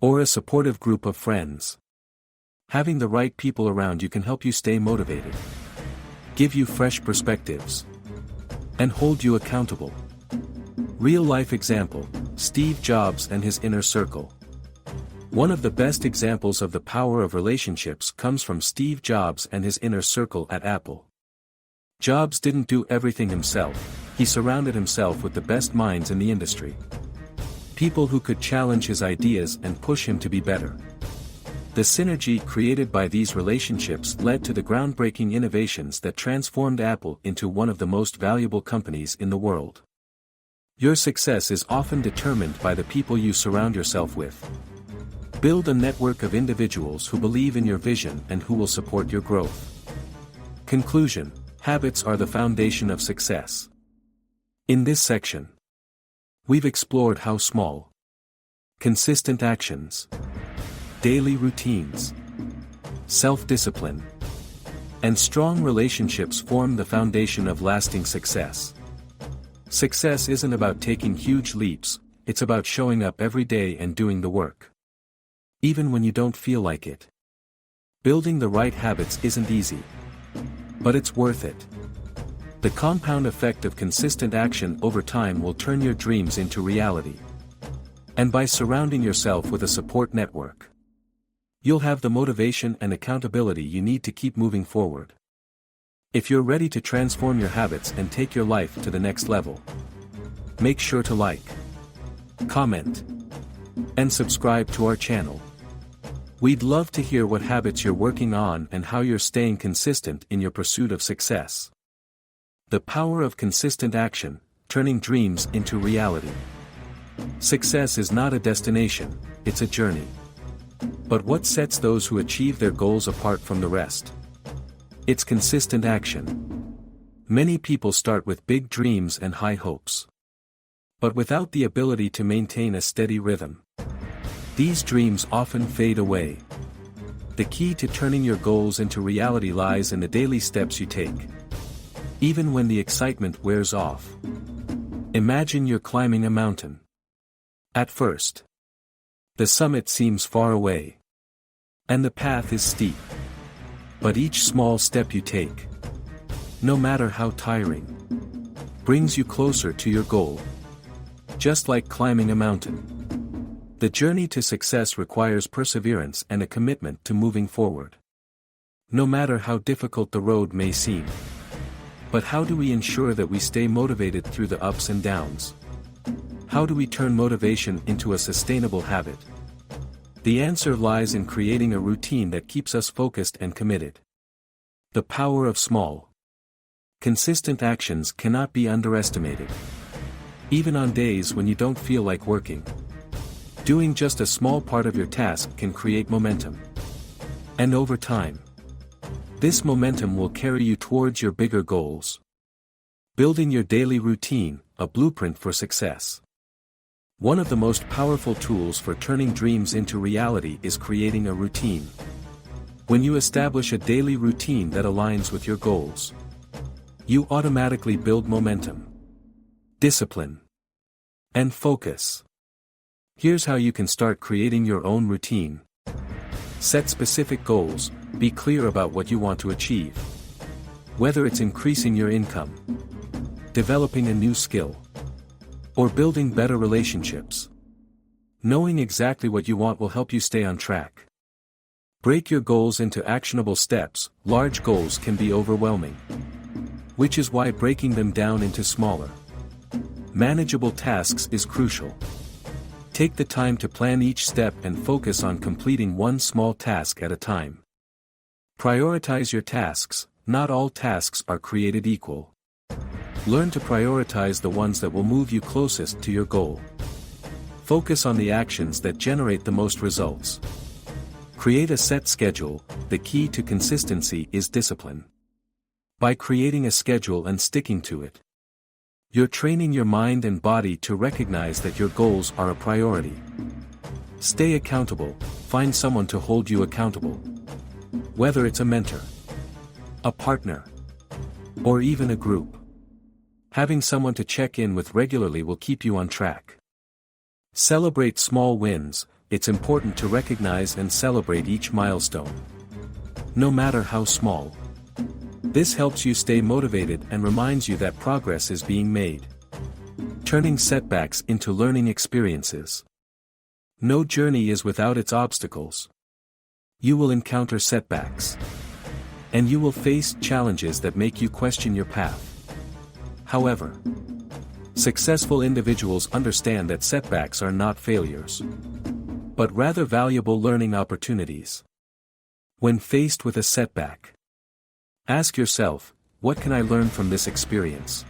or a supportive group of friends, having the right people around you can help you stay motivated, give you fresh perspectives, and hold you accountable. Real-life example, Steve Jobs and his inner circle. One of the best examples of the power of relationships comes from Steve Jobs and his inner circle at Apple. Jobs didn't do everything himself, he surrounded himself with the best minds in the industry. People who could challenge his ideas and push him to be better. The synergy created by these relationships led to the groundbreaking innovations that transformed Apple into one of the most valuable companies in the world. Your success is often determined by the people you surround yourself with. Build a network of individuals who believe in your vision and who will support your growth. Conclusion: habits are the foundation of success. In this section, we've explored how small, consistent actions, daily routines, self-discipline, and strong relationships form the foundation of lasting success. Success isn't about taking huge leaps, it's about showing up every day and doing the work, even when you don't feel like it. Building the right habits isn't easy, but it's worth it. The compound effect of consistent action over time will turn your dreams into reality. And by surrounding yourself with a support network, you'll have the motivation and accountability you need to keep moving forward. If you're ready to transform your habits and take your life to the next level, make sure to like, comment, and subscribe to our channel. We'd love to hear what habits you're working on and how you're staying consistent in your pursuit of success. The power of consistent action, turning dreams into reality. Success is not a destination, it's a journey. But what sets those who achieve their goals apart from the rest? It's consistent action. Many people start with big dreams and high hopes, but without the ability to maintain a steady rhythm, these dreams often fade away. The key to turning your goals into reality lies in the daily steps you take, even when the excitement wears off. Imagine you're climbing a mountain. At first, the summit seems far away, and the path is steep. But each small step you take, no matter how tiring, brings you closer to your goal. Just like climbing a mountain, the journey to success requires perseverance and a commitment to moving forward, no matter how difficult the road may seem. But how do we ensure that we stay motivated through the ups and downs? How do we turn motivation into a sustainable habit? The answer lies in creating a routine that keeps us focused and committed. The power of small, consistent actions cannot be underestimated. Even on days when you don't feel like working, doing just a small part of your task can create momentum. And over time, this momentum will carry you towards your bigger goals. Building your daily routine, a blueprint for success. One of the most powerful tools for turning dreams into reality is creating a routine. When you establish a daily routine that aligns with your goals, you automatically build momentum, discipline, and focus. Here's how you can start creating your own routine. Set specific goals, be clear about what you want to achieve. Whether it's increasing your income, developing a new skill, or building better relationships. Knowing exactly what you want will help you stay on track. Break your goals into actionable steps. Large goals can be overwhelming, which is why breaking them down into smaller, manageable tasks is crucial. Take the time to plan each step and focus on completing one small task at a time. Prioritize your tasks. Not all tasks are created equal. Learn to prioritize the ones that will move you closest to your goal. Focus on the actions that generate the most results. Create a set schedule. The key to consistency is discipline. By creating a schedule and sticking to it, you're training your mind and body to recognize that your goals are a priority. Stay accountable. Find someone to hold you accountable. Whether it's a mentor, a partner, or even a group. Having someone to check in with regularly will keep you on track. Celebrate small wins. It's important to recognize and celebrate each milestone, no matter how small. This helps you stay motivated and reminds you that progress is being made. Turning setbacks into learning experiences. No journey is without its obstacles. You will encounter setbacks, and you will face challenges that make you question your path. However, successful individuals understand that setbacks are not failures, but rather valuable learning opportunities. When faced with a setback, ask yourself, what can I learn from this experience?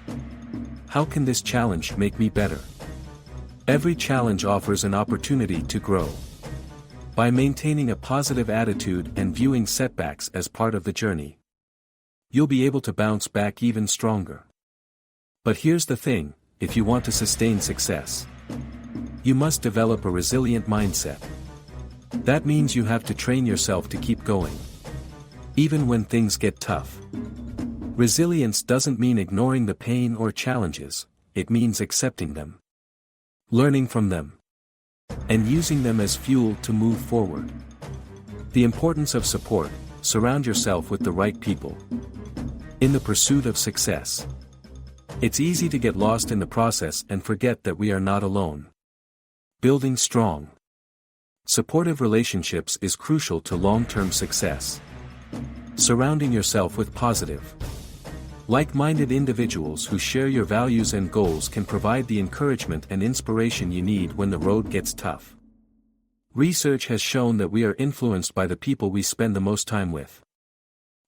How can this challenge make me better? Every challenge offers an opportunity to grow. By maintaining a positive attitude and viewing setbacks as part of the journey, you'll be able to bounce back even stronger. But here's the thing, if you want to sustain success, you must develop a resilient mindset. That means you have to train yourself to keep going, even when things get tough. Resilience doesn't mean ignoring the pain or challenges, it means accepting them, learning from them, and using them as fuel to move forward. The importance of support. Surround yourself with the right people in the pursuit of success. It's easy to get lost in the process and forget that we are not alone. Building strong, supportive relationships is crucial to long-term success. Surrounding yourself with positive, like-minded individuals who share your values and goals can provide the encouragement and inspiration you need when the road gets tough. Research has shown that we are influenced by the people we spend the most time with.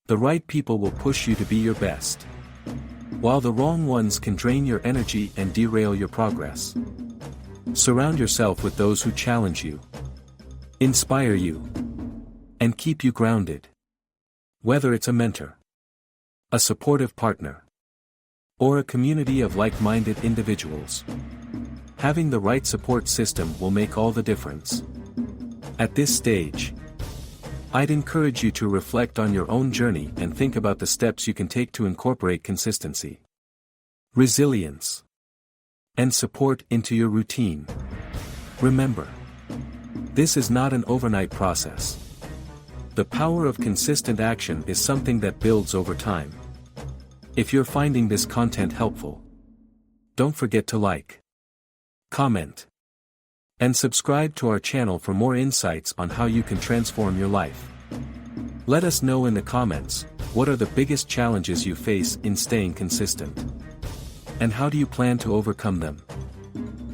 The right people will push you to be your best, while the wrong ones can drain your energy and derail your progress. Surround yourself with those who challenge you, inspire you, and keep you grounded. Whether it's a mentor, a supportive partner, or a community of like-minded individuals, having the right support system will make all the difference. At this stage, I'd encourage you to reflect on your own journey and think about the steps you can take to incorporate consistency, resilience, and support into your routine. Remember, this is not an overnight process. The power of consistent action is something that builds over time. If you're finding this content helpful, don't forget to like, comment, and subscribe to our channel for more insights on how you can transform your life. Let us know in the comments, what are the biggest challenges you face in staying consistent? And how do you plan to overcome them?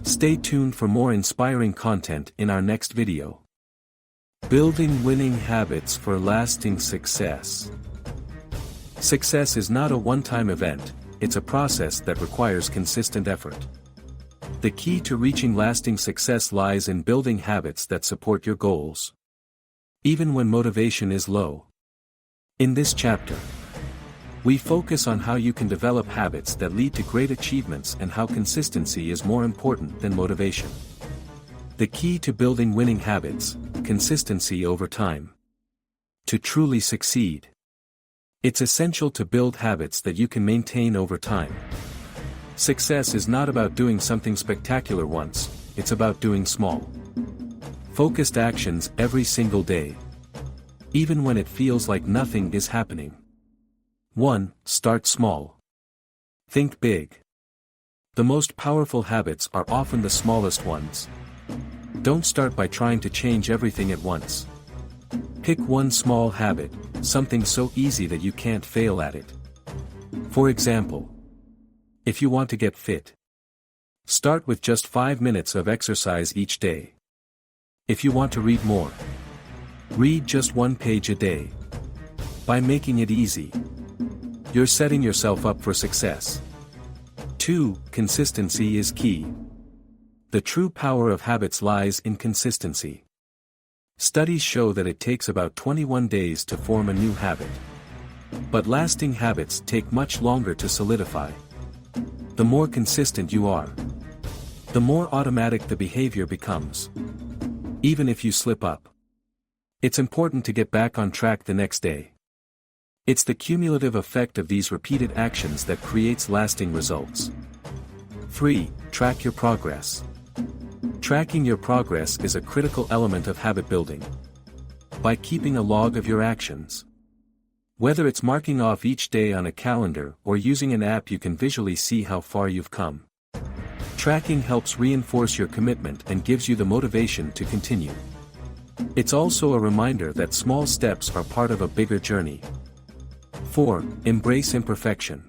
Stay tuned for more inspiring content in our next video. Building winning habits for lasting success. Success is not a one-time event, it's a process that requires consistent effort. The key to reaching lasting success lies in building habits that support your goals, even when motivation is low. In this chapter, we focus on how you can develop habits that lead to great achievements and how consistency is more important than motivation. The key to building winning habits: consistency over time. To truly succeed, it's essential to build habits that you can maintain over time. Success is not about doing something spectacular once, it's about doing small, focused actions every single day, even when it feels like nothing is happening. 1. Start small. Think big. The most powerful habits are often the smallest ones. Don't start by trying to change everything at once. Pick one small habit, something so easy that you can't fail at it. For example, if you want to get fit, start with just 5 minutes of exercise each day. If you want to read more, read just 1 page a day. By making it easy, you're setting yourself up for success. 2. Consistency is key. The true power of habits lies in consistency. Studies show that it takes about 21 days to form a new habit. But lasting habits take much longer to solidify. The more consistent you are, the more automatic the behavior becomes. Even if you slip up, it's important to get back on track the next day. It's the cumulative effect of these repeated actions that creates lasting results. 3. Track your progress. Tracking your progress is a critical element of habit building. By keeping a log of your actions, whether it's marking off each day on a calendar or using an app, you can visually see how far you've come. Tracking helps reinforce your commitment and gives you the motivation to continue. It's also a reminder that small steps are part of a bigger journey. 4. Embrace imperfection.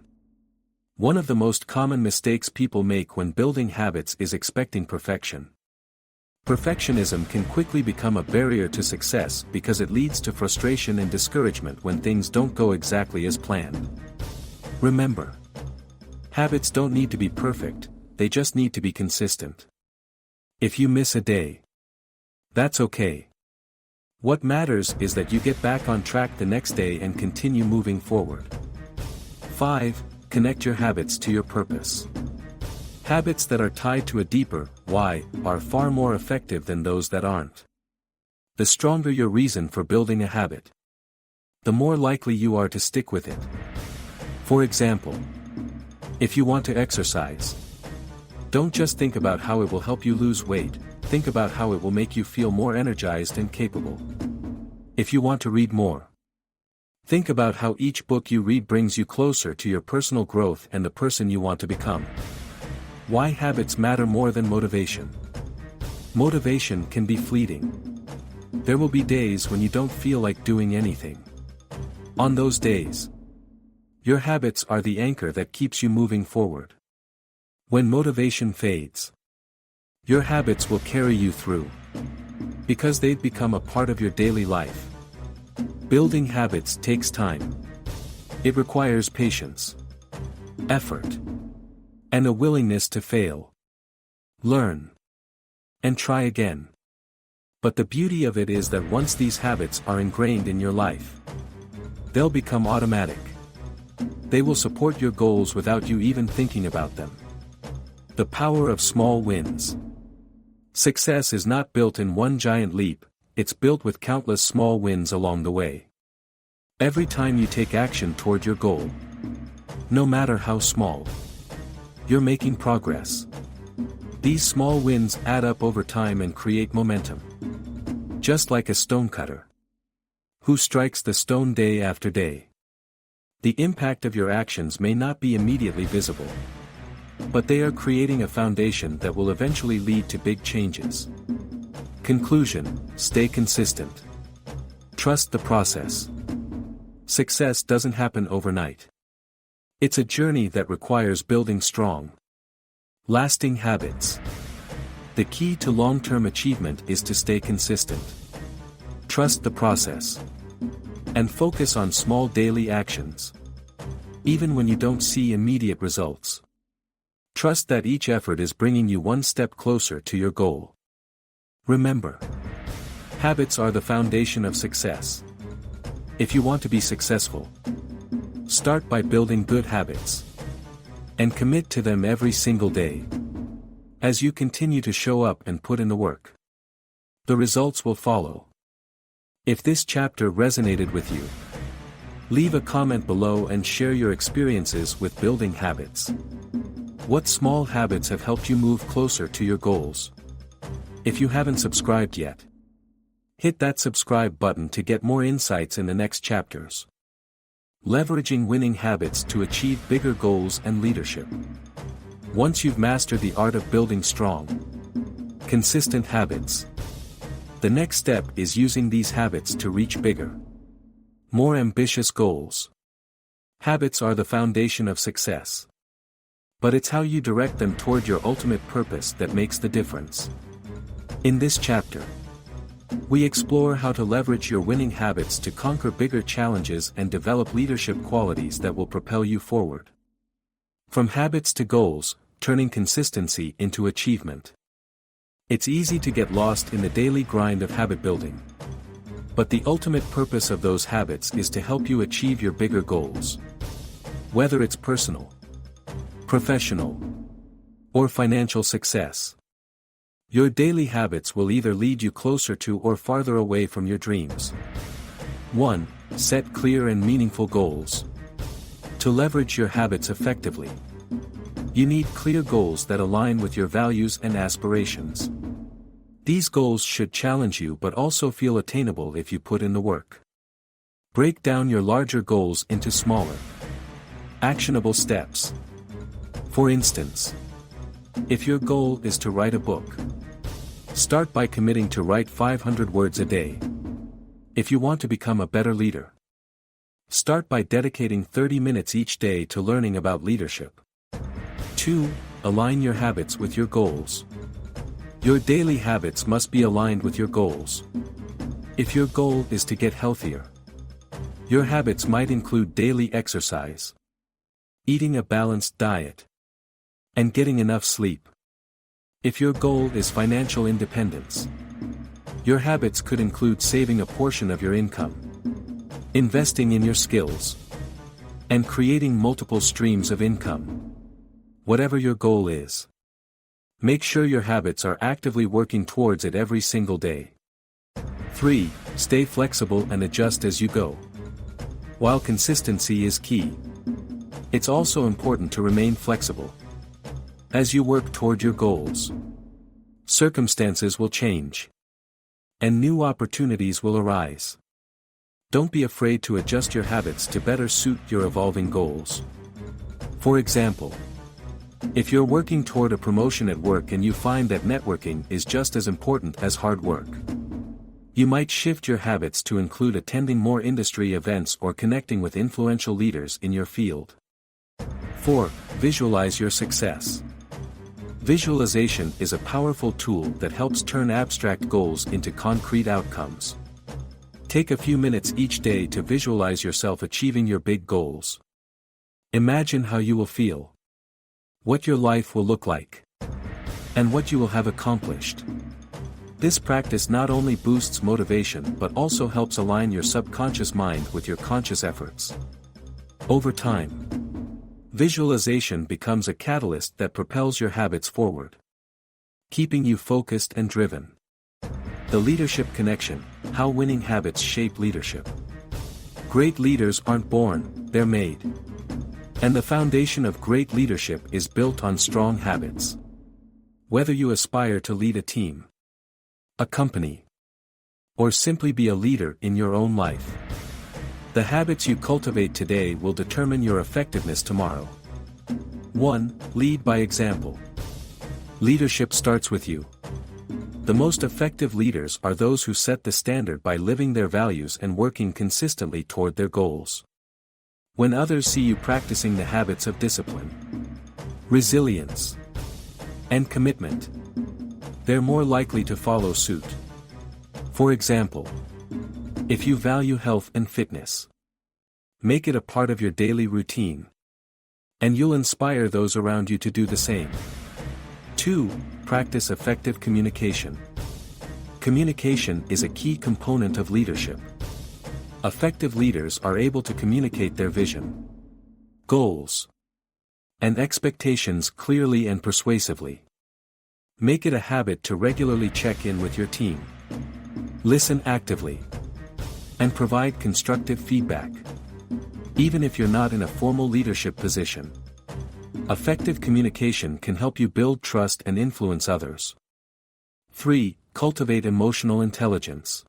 One of the most common mistakes people make when building habits is expecting perfection. Perfectionism can quickly become a barrier to success because it leads to frustration and discouragement when things don't go exactly as planned. Remember, habits don't need to be perfect, they just need to be consistent. If you miss a day, that's okay. What matters is that you get back on track the next day and continue moving forward. 5. Connect your habits to your purpose. Habits that are tied to a deeper why are far more effective than those that aren't. The stronger your reason for building a habit, the more likely you are to stick with it. For example, if you want to exercise, don't just think about how it will help you lose weight, think about how it will make you feel more energized and capable. If you want to read more, think about how each book you read brings you closer to your personal growth and the person you want to become. Why habits matter more than motivation. Motivation can be fleeting. There will be days when you don't feel like doing anything. On those days, your habits are the anchor that keeps you moving forward. When motivation fades, your habits will carry you through, because they've become a part of your daily life. Building habits takes time. It requires patience, effort, and a willingness to fail, learn, and try again. But the beauty of it is that once these habits are ingrained in your life, they'll become automatic. They will support your goals without you even thinking about them. The power of small wins. Success is not built in one giant leap, it's built with countless small wins along the way. Every time you take action toward your goal, no matter how small, you're making progress. These small wins add up over time and create momentum. Just like a stonecutter who strikes the stone day after day. The impact of your actions may not be immediately visible, but they are creating a foundation that will eventually lead to big changes. Conclusion: stay consistent. Trust the process. Success doesn't happen overnight. It's a journey that requires building strong, lasting habits. The key to long-term achievement is to stay consistent. Trust the process. And focus on small daily actions. Even when you don't see immediate results. Trust that each effort is bringing you one step closer to your goal. Remember, habits are the foundation of success. If you want to be successful, start by building good habits. And commit to them every single day. As you continue to show up and put in the work, the results will follow. If this chapter resonated with you, leave a comment below and share your experiences with building habits. What small habits have helped you move closer to your goals? If you haven't subscribed yet, hit that subscribe button to get more insights in the next chapters. Leveraging winning habits to achieve bigger goals and leadership. Once you've mastered the art of building strong, consistent habits, the next step is using these habits to reach bigger, more ambitious goals. Habits are the foundation of success. But it's how you direct them toward your ultimate purpose that makes the difference. In this chapter, we explore how to leverage your winning habits to conquer bigger challenges and develop leadership qualities that will propel you forward. From habits to goals, turning consistency into achievement. It's easy to get lost in the daily grind of habit building. But the ultimate purpose of those habits is to help you achieve your bigger goals. Whether it's personal, professional, or financial success. Your daily habits will either lead you closer to or farther away from your dreams. 1. Set clear and meaningful goals. To leverage your habits effectively, you need clear goals that align with your values and aspirations. These goals should challenge you but also feel attainable if you put in the work. Break down your larger goals into smaller, actionable steps. For instance, if your goal is to write a book, start by committing to write 500 words a day. If you want to become a better leader, start by dedicating 30 minutes each day to learning about leadership. 2. Align your habits with your goals. Your daily habits must be aligned with your goals. If your goal is to get healthier, your habits might include daily exercise, eating a balanced diet, and getting enough sleep. If your goal is financial independence, your habits could include saving a portion of your income, investing in your skills, and creating multiple streams of income. Whatever your goal is, make sure your habits are actively working towards it every single day. 3. Stay flexible and adjust as you go. While consistency is key, it's also important to remain flexible. As you work toward your goals, circumstances will change, and new opportunities will arise. Don't be afraid to adjust your habits to better suit your evolving goals. For example, If you're working toward a promotion at work and you find that networking is just as important as hard work, you might shift your habits to include attending more industry events or connecting with influential leaders in your field. 4. Visualize your success. Visualization is a powerful tool that helps turn abstract goals into concrete outcomes. Take a few minutes each day to visualize yourself achieving your big goals. Imagine how you will feel, what your life will look like, and what you will have accomplished. This practice not only boosts motivation but also helps align your subconscious mind with your conscious efforts. Over time, visualization becomes a catalyst that propels your habits forward, keeping you focused and driven. The leadership connection: how winning habits shape leadership. Great leaders aren't born, they're made. And the foundation of great leadership is built on strong habits. Whether you aspire to lead a team, a company, or simply be a leader in your own life, the habits you cultivate today will determine your effectiveness tomorrow. 1. Lead by example. Leadership starts with you. The most effective leaders are those who set the standard by living their values and working consistently toward their goals. When others see you practicing the habits of discipline, resilience, and commitment, they're more likely to follow suit. For example, if you value health and fitness, make it a part of your daily routine, and you'll inspire those around you to do the same. 2. Practice effective communication. Communication is a key component of leadership. Effective leaders are able to communicate their vision, goals, and expectations clearly and persuasively. Make it a habit to regularly check in with your team, listen actively, and provide constructive feedback. Even if you're not in a formal leadership position, effective communication can help you build trust and influence others. 3. Cultivate emotional intelligence.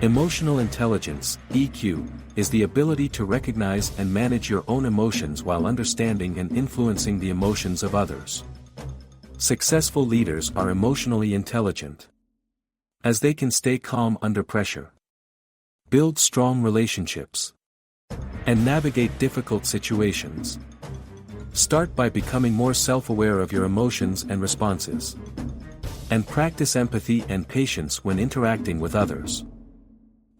Emotional intelligence, EQ, is the ability to recognize and manage your own emotions while understanding and influencing the emotions of others. Successful leaders are emotionally intelligent, as they can stay calm under pressure, build strong relationships, and navigate difficult situations. Start by becoming more self-aware of your emotions and responses, and practice empathy and patience when interacting with others.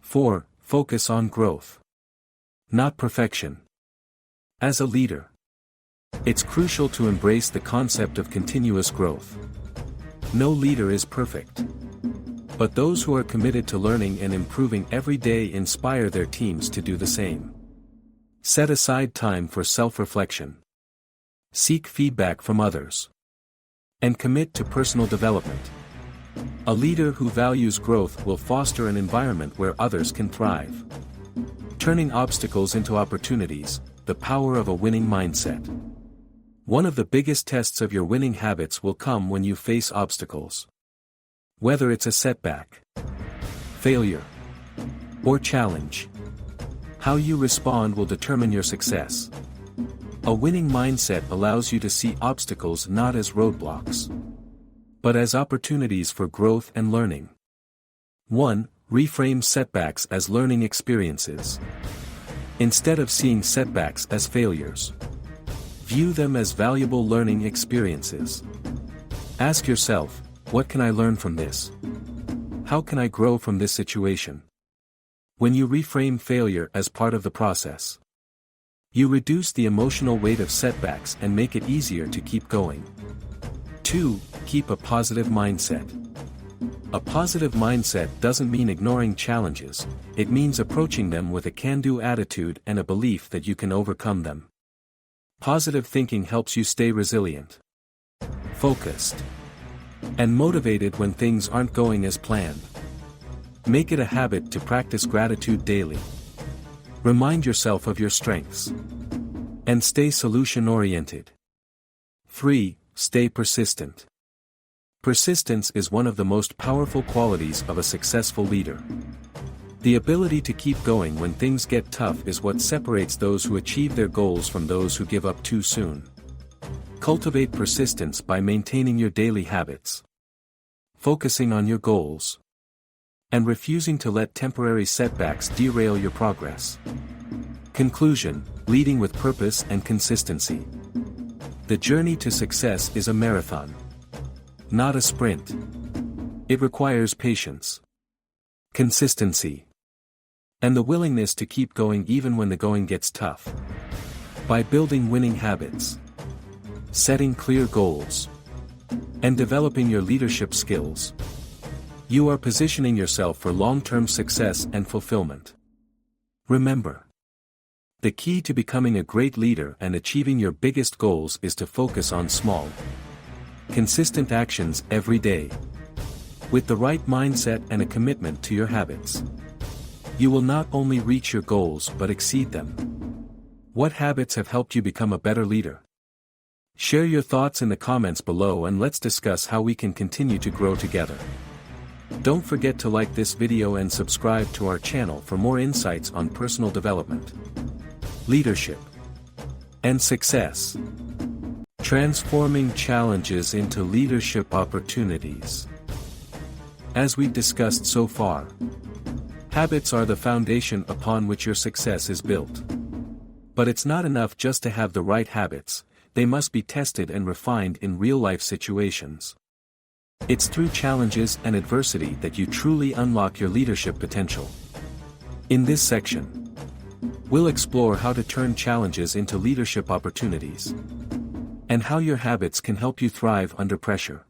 4. Focus on growth, not perfection. As a leader, it's crucial to embrace the concept of continuous growth. No leader is perfect, but those who are committed to learning and improving every day inspire their teams to do the same. Set aside time for self-reflection, seek feedback from others, and commit to personal development. A leader who values growth will foster an environment where others can thrive. Turning obstacles into opportunities, the power of a winning mindset. One of the biggest tests of your winning habits will come when you face obstacles. Whether it's a setback, failure, or challenge, how you respond will determine your success. A winning mindset allows you to see obstacles not as roadblocks, but as opportunities for growth and learning. 1. Reframe setbacks as learning experiences. Instead of seeing setbacks as failures, view them as valuable learning experiences. Ask yourself, what can I learn from this? How can I grow from this situation? When you reframe failure as part of the process, you reduce the emotional weight of setbacks and make it easier to keep going. 2. Keep a positive mindset. A positive mindset doesn't mean ignoring challenges, it means approaching them with a can-do attitude and a belief that you can overcome them. Positive thinking helps you stay resilient, focused, and motivated when things aren't going as planned. Make it a habit to practice gratitude daily. Remind yourself of your strengths, and stay solution-oriented. 3. Stay persistent. Persistence is one of the most powerful qualities of a successful leader. The ability to keep going when things get tough is what separates those who achieve their goals from those who give up too soon. Cultivate persistence by maintaining your daily habits, focusing on your goals, and refusing to let temporary setbacks derail your progress. Conclusion: leading with purpose and consistency. The journey to success is a marathon, not a sprint. It requires patience, consistency, and the willingness to keep going even when the going gets tough. By building winning habits, setting clear goals, and developing your leadership skills, you are positioning yourself for long-term success and fulfillment. Remember, the key to becoming a great leader and achieving your biggest goals is to focus on small, consistent actions every day. With the right mindset and a commitment to your habits, you will not only reach your goals but exceed them. What habits have helped you become a better leader? Share your thoughts in the comments below and let's discuss how we can continue to grow together. Don't forget to like this video and subscribe to our channel for more insights on personal development, leadership, and success. Transforming challenges into leadership opportunities. As we've discussed so far, habits are the foundation upon which your success is built. But it's not enough just to have the right habits, they must be tested and refined in real-life situations. It's through challenges and adversity that you truly unlock your leadership potential. In this section, we'll explore how to turn challenges into leadership opportunities, and how your habits can help you thrive under pressure.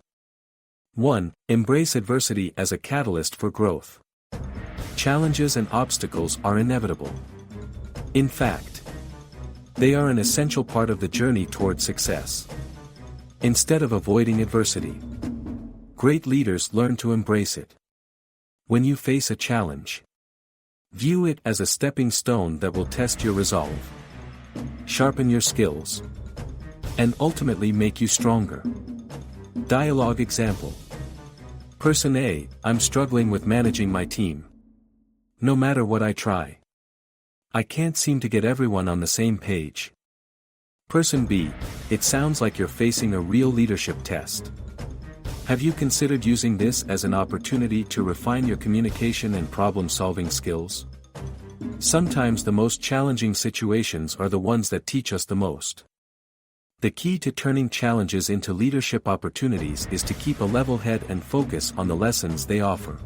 1. Embrace adversity as a catalyst for growth. Challenges and obstacles are inevitable. In fact, they are an essential part of the journey toward success. Instead of avoiding adversity, great leaders learn to embrace it. When you face a challenge, view it as a stepping stone that will test your resolve, sharpen your skills, and ultimately make you stronger. Dialogue example. Person A: I'm struggling with managing my team. No matter what I try, I can't seem to get everyone on the same page. Person B: it sounds like you're facing a real leadership test. Have you considered using this as an opportunity to refine your communication and problem-solving skills? Sometimes the most challenging situations are the ones that teach us the most. The key to turning challenges into leadership opportunities is to keep a level head and focus on the lessons they offer.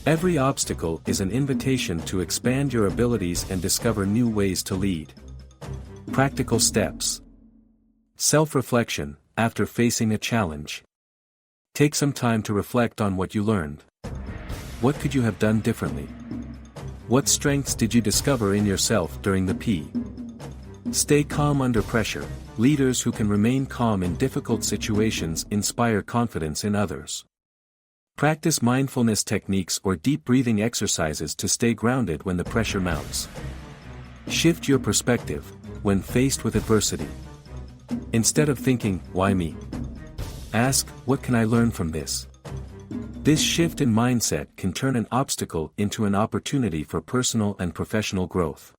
Every obstacle is an invitation to expand your abilities and discover new ways to lead. Practical steps. Self-reflection. After facing a challenge, take some time to reflect on what you learned. What could you have done differently? What strengths did you discover in yourself during the P? Stay calm under pressure. Leaders who can remain calm in difficult situations inspire confidence in others. Practice mindfulness techniques or deep breathing exercises to stay grounded when the pressure mounts. Shift your perspective when faced with adversity. Instead of thinking, "Why me?" ask, "What can I learn from this?" This shift in mindset can turn an obstacle into an opportunity for personal and professional growth.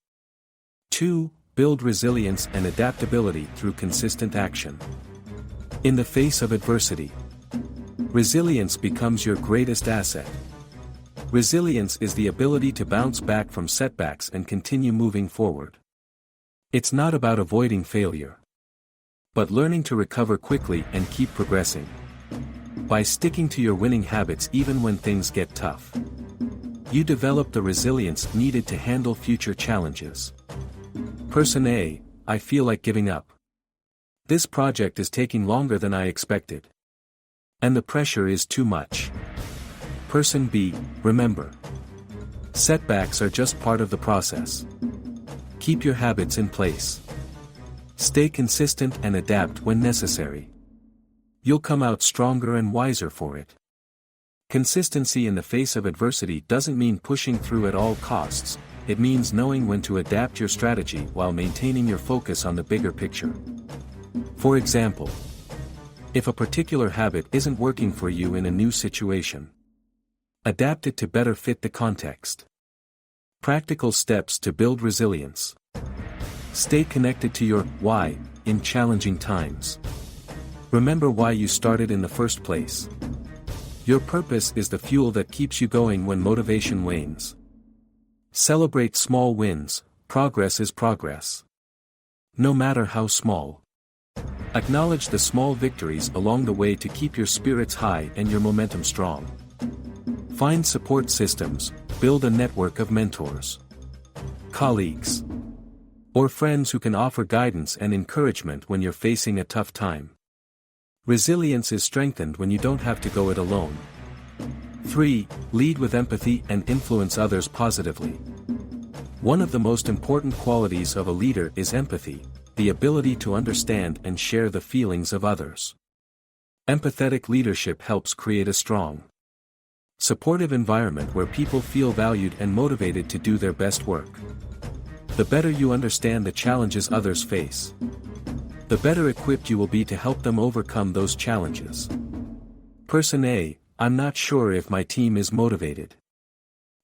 2. Build resilience and adaptability through consistent action. In the face of adversity, resilience becomes your greatest asset. Resilience is the ability to bounce back from setbacks and continue moving forward. It's not about avoiding failure, but learning to recover quickly and keep progressing. By sticking to your winning habits even when things get tough, you develop the resilience needed to handle future challenges. Person A: I feel like giving up. This project is taking longer than I expected, and the pressure is too much. Person B: remember, setbacks are just part of the process. Keep your habits in place. Stay consistent and adapt when necessary. You'll come out stronger and wiser for it. Consistency in the face of adversity doesn't mean pushing through at all costs, it means knowing when to adapt your strategy while maintaining your focus on the bigger picture. For example, if a particular habit isn't working for you in a new situation, adapt it to better fit the context. Practical steps to build resilience. Stay connected to your why in challenging times. Remember why you started in the first place. Your purpose is the fuel that keeps you going when motivation wanes. Celebrate small wins. Progress is progress. No matter how small. Acknowledge the small victories along the way to keep your spirits high and your momentum strong. Find support systems. Build a network of mentors, colleagues, or friends who can offer guidance and encouragement when you're facing a tough time. Resilience is strengthened when you don't have to go it alone. 3. Lead with empathy and influence others positively. One of the most important qualities of a leader is empathy, the ability to understand and share the feelings of others. Empathetic leadership helps create a strong, supportive environment where people feel valued and motivated to do their best work. The better you understand the challenges others face, the better equipped you will be to help them overcome those challenges. Person A: I'm not sure if my team is motivated.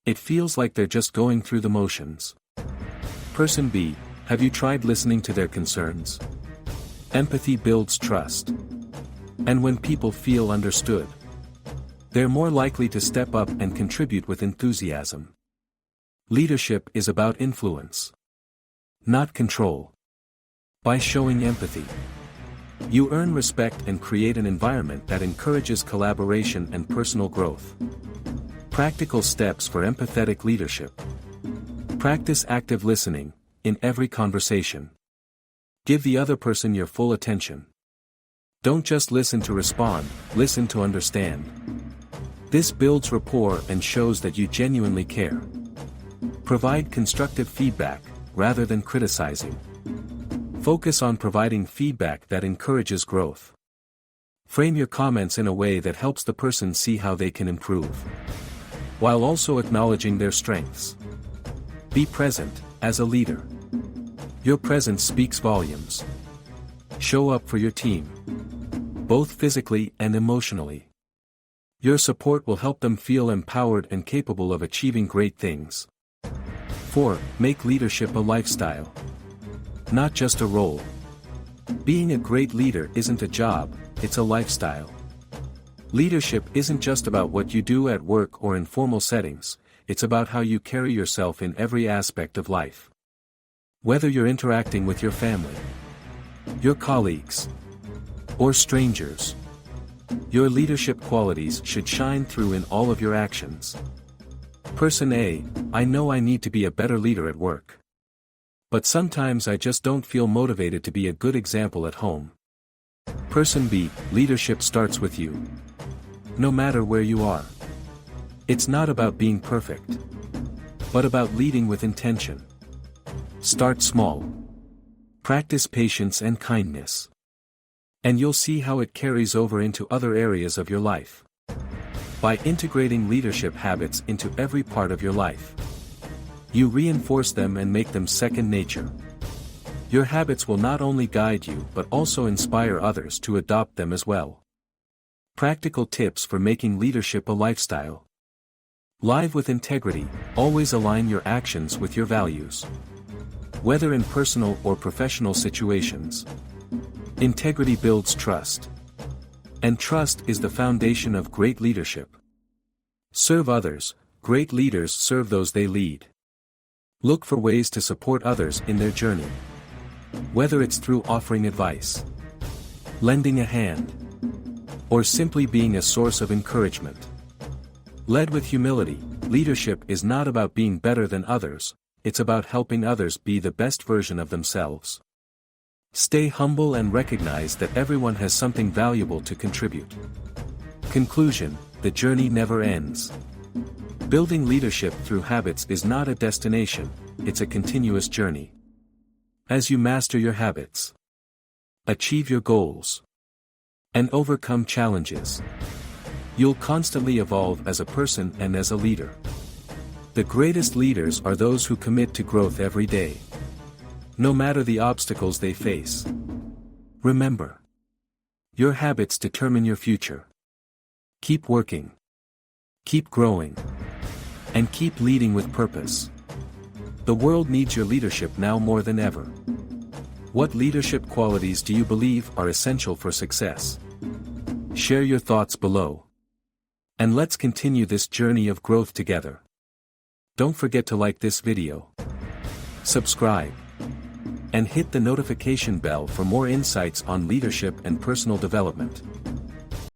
It feels like they're just going through the motions. Person B: have you tried listening to their concerns? Empathy builds trust. And when people feel understood, they're more likely to step up and contribute with enthusiasm. Leadership is about influence, not control. By showing empathy, you earn respect and create an environment that encourages collaboration and personal growth. Practical steps for empathetic leadership. Practice active listening in every conversation. Give the other person your full attention. Don't just listen to respond, listen to understand. This builds rapport and shows that you genuinely care. Provide constructive feedback, rather than criticizing. Focus on providing feedback that encourages growth. Frame your comments in a way that helps the person see how they can improve, while also acknowledging their strengths. Be present, as a leader. Your presence speaks volumes. Show up for your team, both physically and emotionally. Your support will help them feel empowered and capable of achieving great things. 4. Make leadership a lifestyle, not just a role. Being a great leader isn't a job, it's a lifestyle. Leadership isn't just about what you do at work or in formal settings, it's about how you carry yourself in every aspect of life. Whether you're interacting with your family, your colleagues, or strangers, your leadership qualities should shine through in all of your actions. Person A: I know I need to be a better leader at work, but sometimes I just don't feel motivated to be a good example at home. Person B: leadership starts with you. No matter where you are. It's not about being perfect, but about leading with intention. Start small. Practice patience and kindness, and you'll see how it carries over into other areas of your life. By integrating leadership habits into every part of your life, you reinforce them and make them second nature. Your habits will not only guide you but also inspire others to adopt them as well. Practical tips for making leadership a lifestyle. Live with integrity. Always align your actions with your values, whether in personal or professional situations. Integrity builds trust, and trust is the foundation of great leadership. Serve others. Great leaders serve those they lead. Look for ways to support others in their journey, whether it's through offering advice, lending a hand, or simply being a source of encouragement. Led with humility. Leadership is not about being better than others, it's about helping others be the best version of themselves. Stay humble and recognize that everyone has something valuable to contribute. Conclusion: the journey never ends. Building leadership through habits is not a destination, it's a continuous journey. As you master your habits, achieve your goals, and overcome challenges, you'll constantly evolve as a person and as a leader. The greatest leaders are those who commit to growth every day, no matter the obstacles they face. Remember, your habits determine your future. Keep working, keep growing, and keep leading with purpose. The world needs your leadership now more than ever. What leadership qualities do you believe are essential for success? Share your thoughts below. And let's continue this journey of growth together. Don't forget to like this video, subscribe, and hit the notification bell for more insights on leadership and personal development.